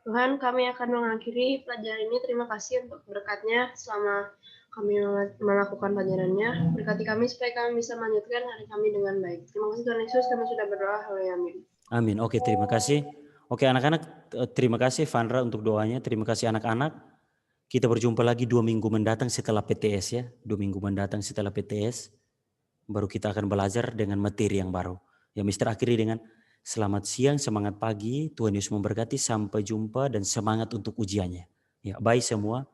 Tuhan, kami akan mengakhiri pelajaran ini. Terima kasih untuk berkatnya selama kami melakukan pelajarannya. Berkati kami supaya kami bisa melanjutkan hari kami dengan baik. Terima kasih Tuhan Yesus, kami sudah berdoa. Haleluya, amin. Amin. Oke, terima kasih. Oke, anak-anak, terima kasih Vandra untuk doanya. Terima kasih anak-anak. Kita berjumpa lagi 2 minggu mendatang setelah PTS ya. 2 minggu mendatang setelah PTS. Baru kita akan belajar dengan materi yang baru. Ya, Mister akhiri dengan selamat siang, semangat pagi, Tuhan Yesus memberkati, sampai jumpa dan semangat untuk ujiannya. Ya, bye semua.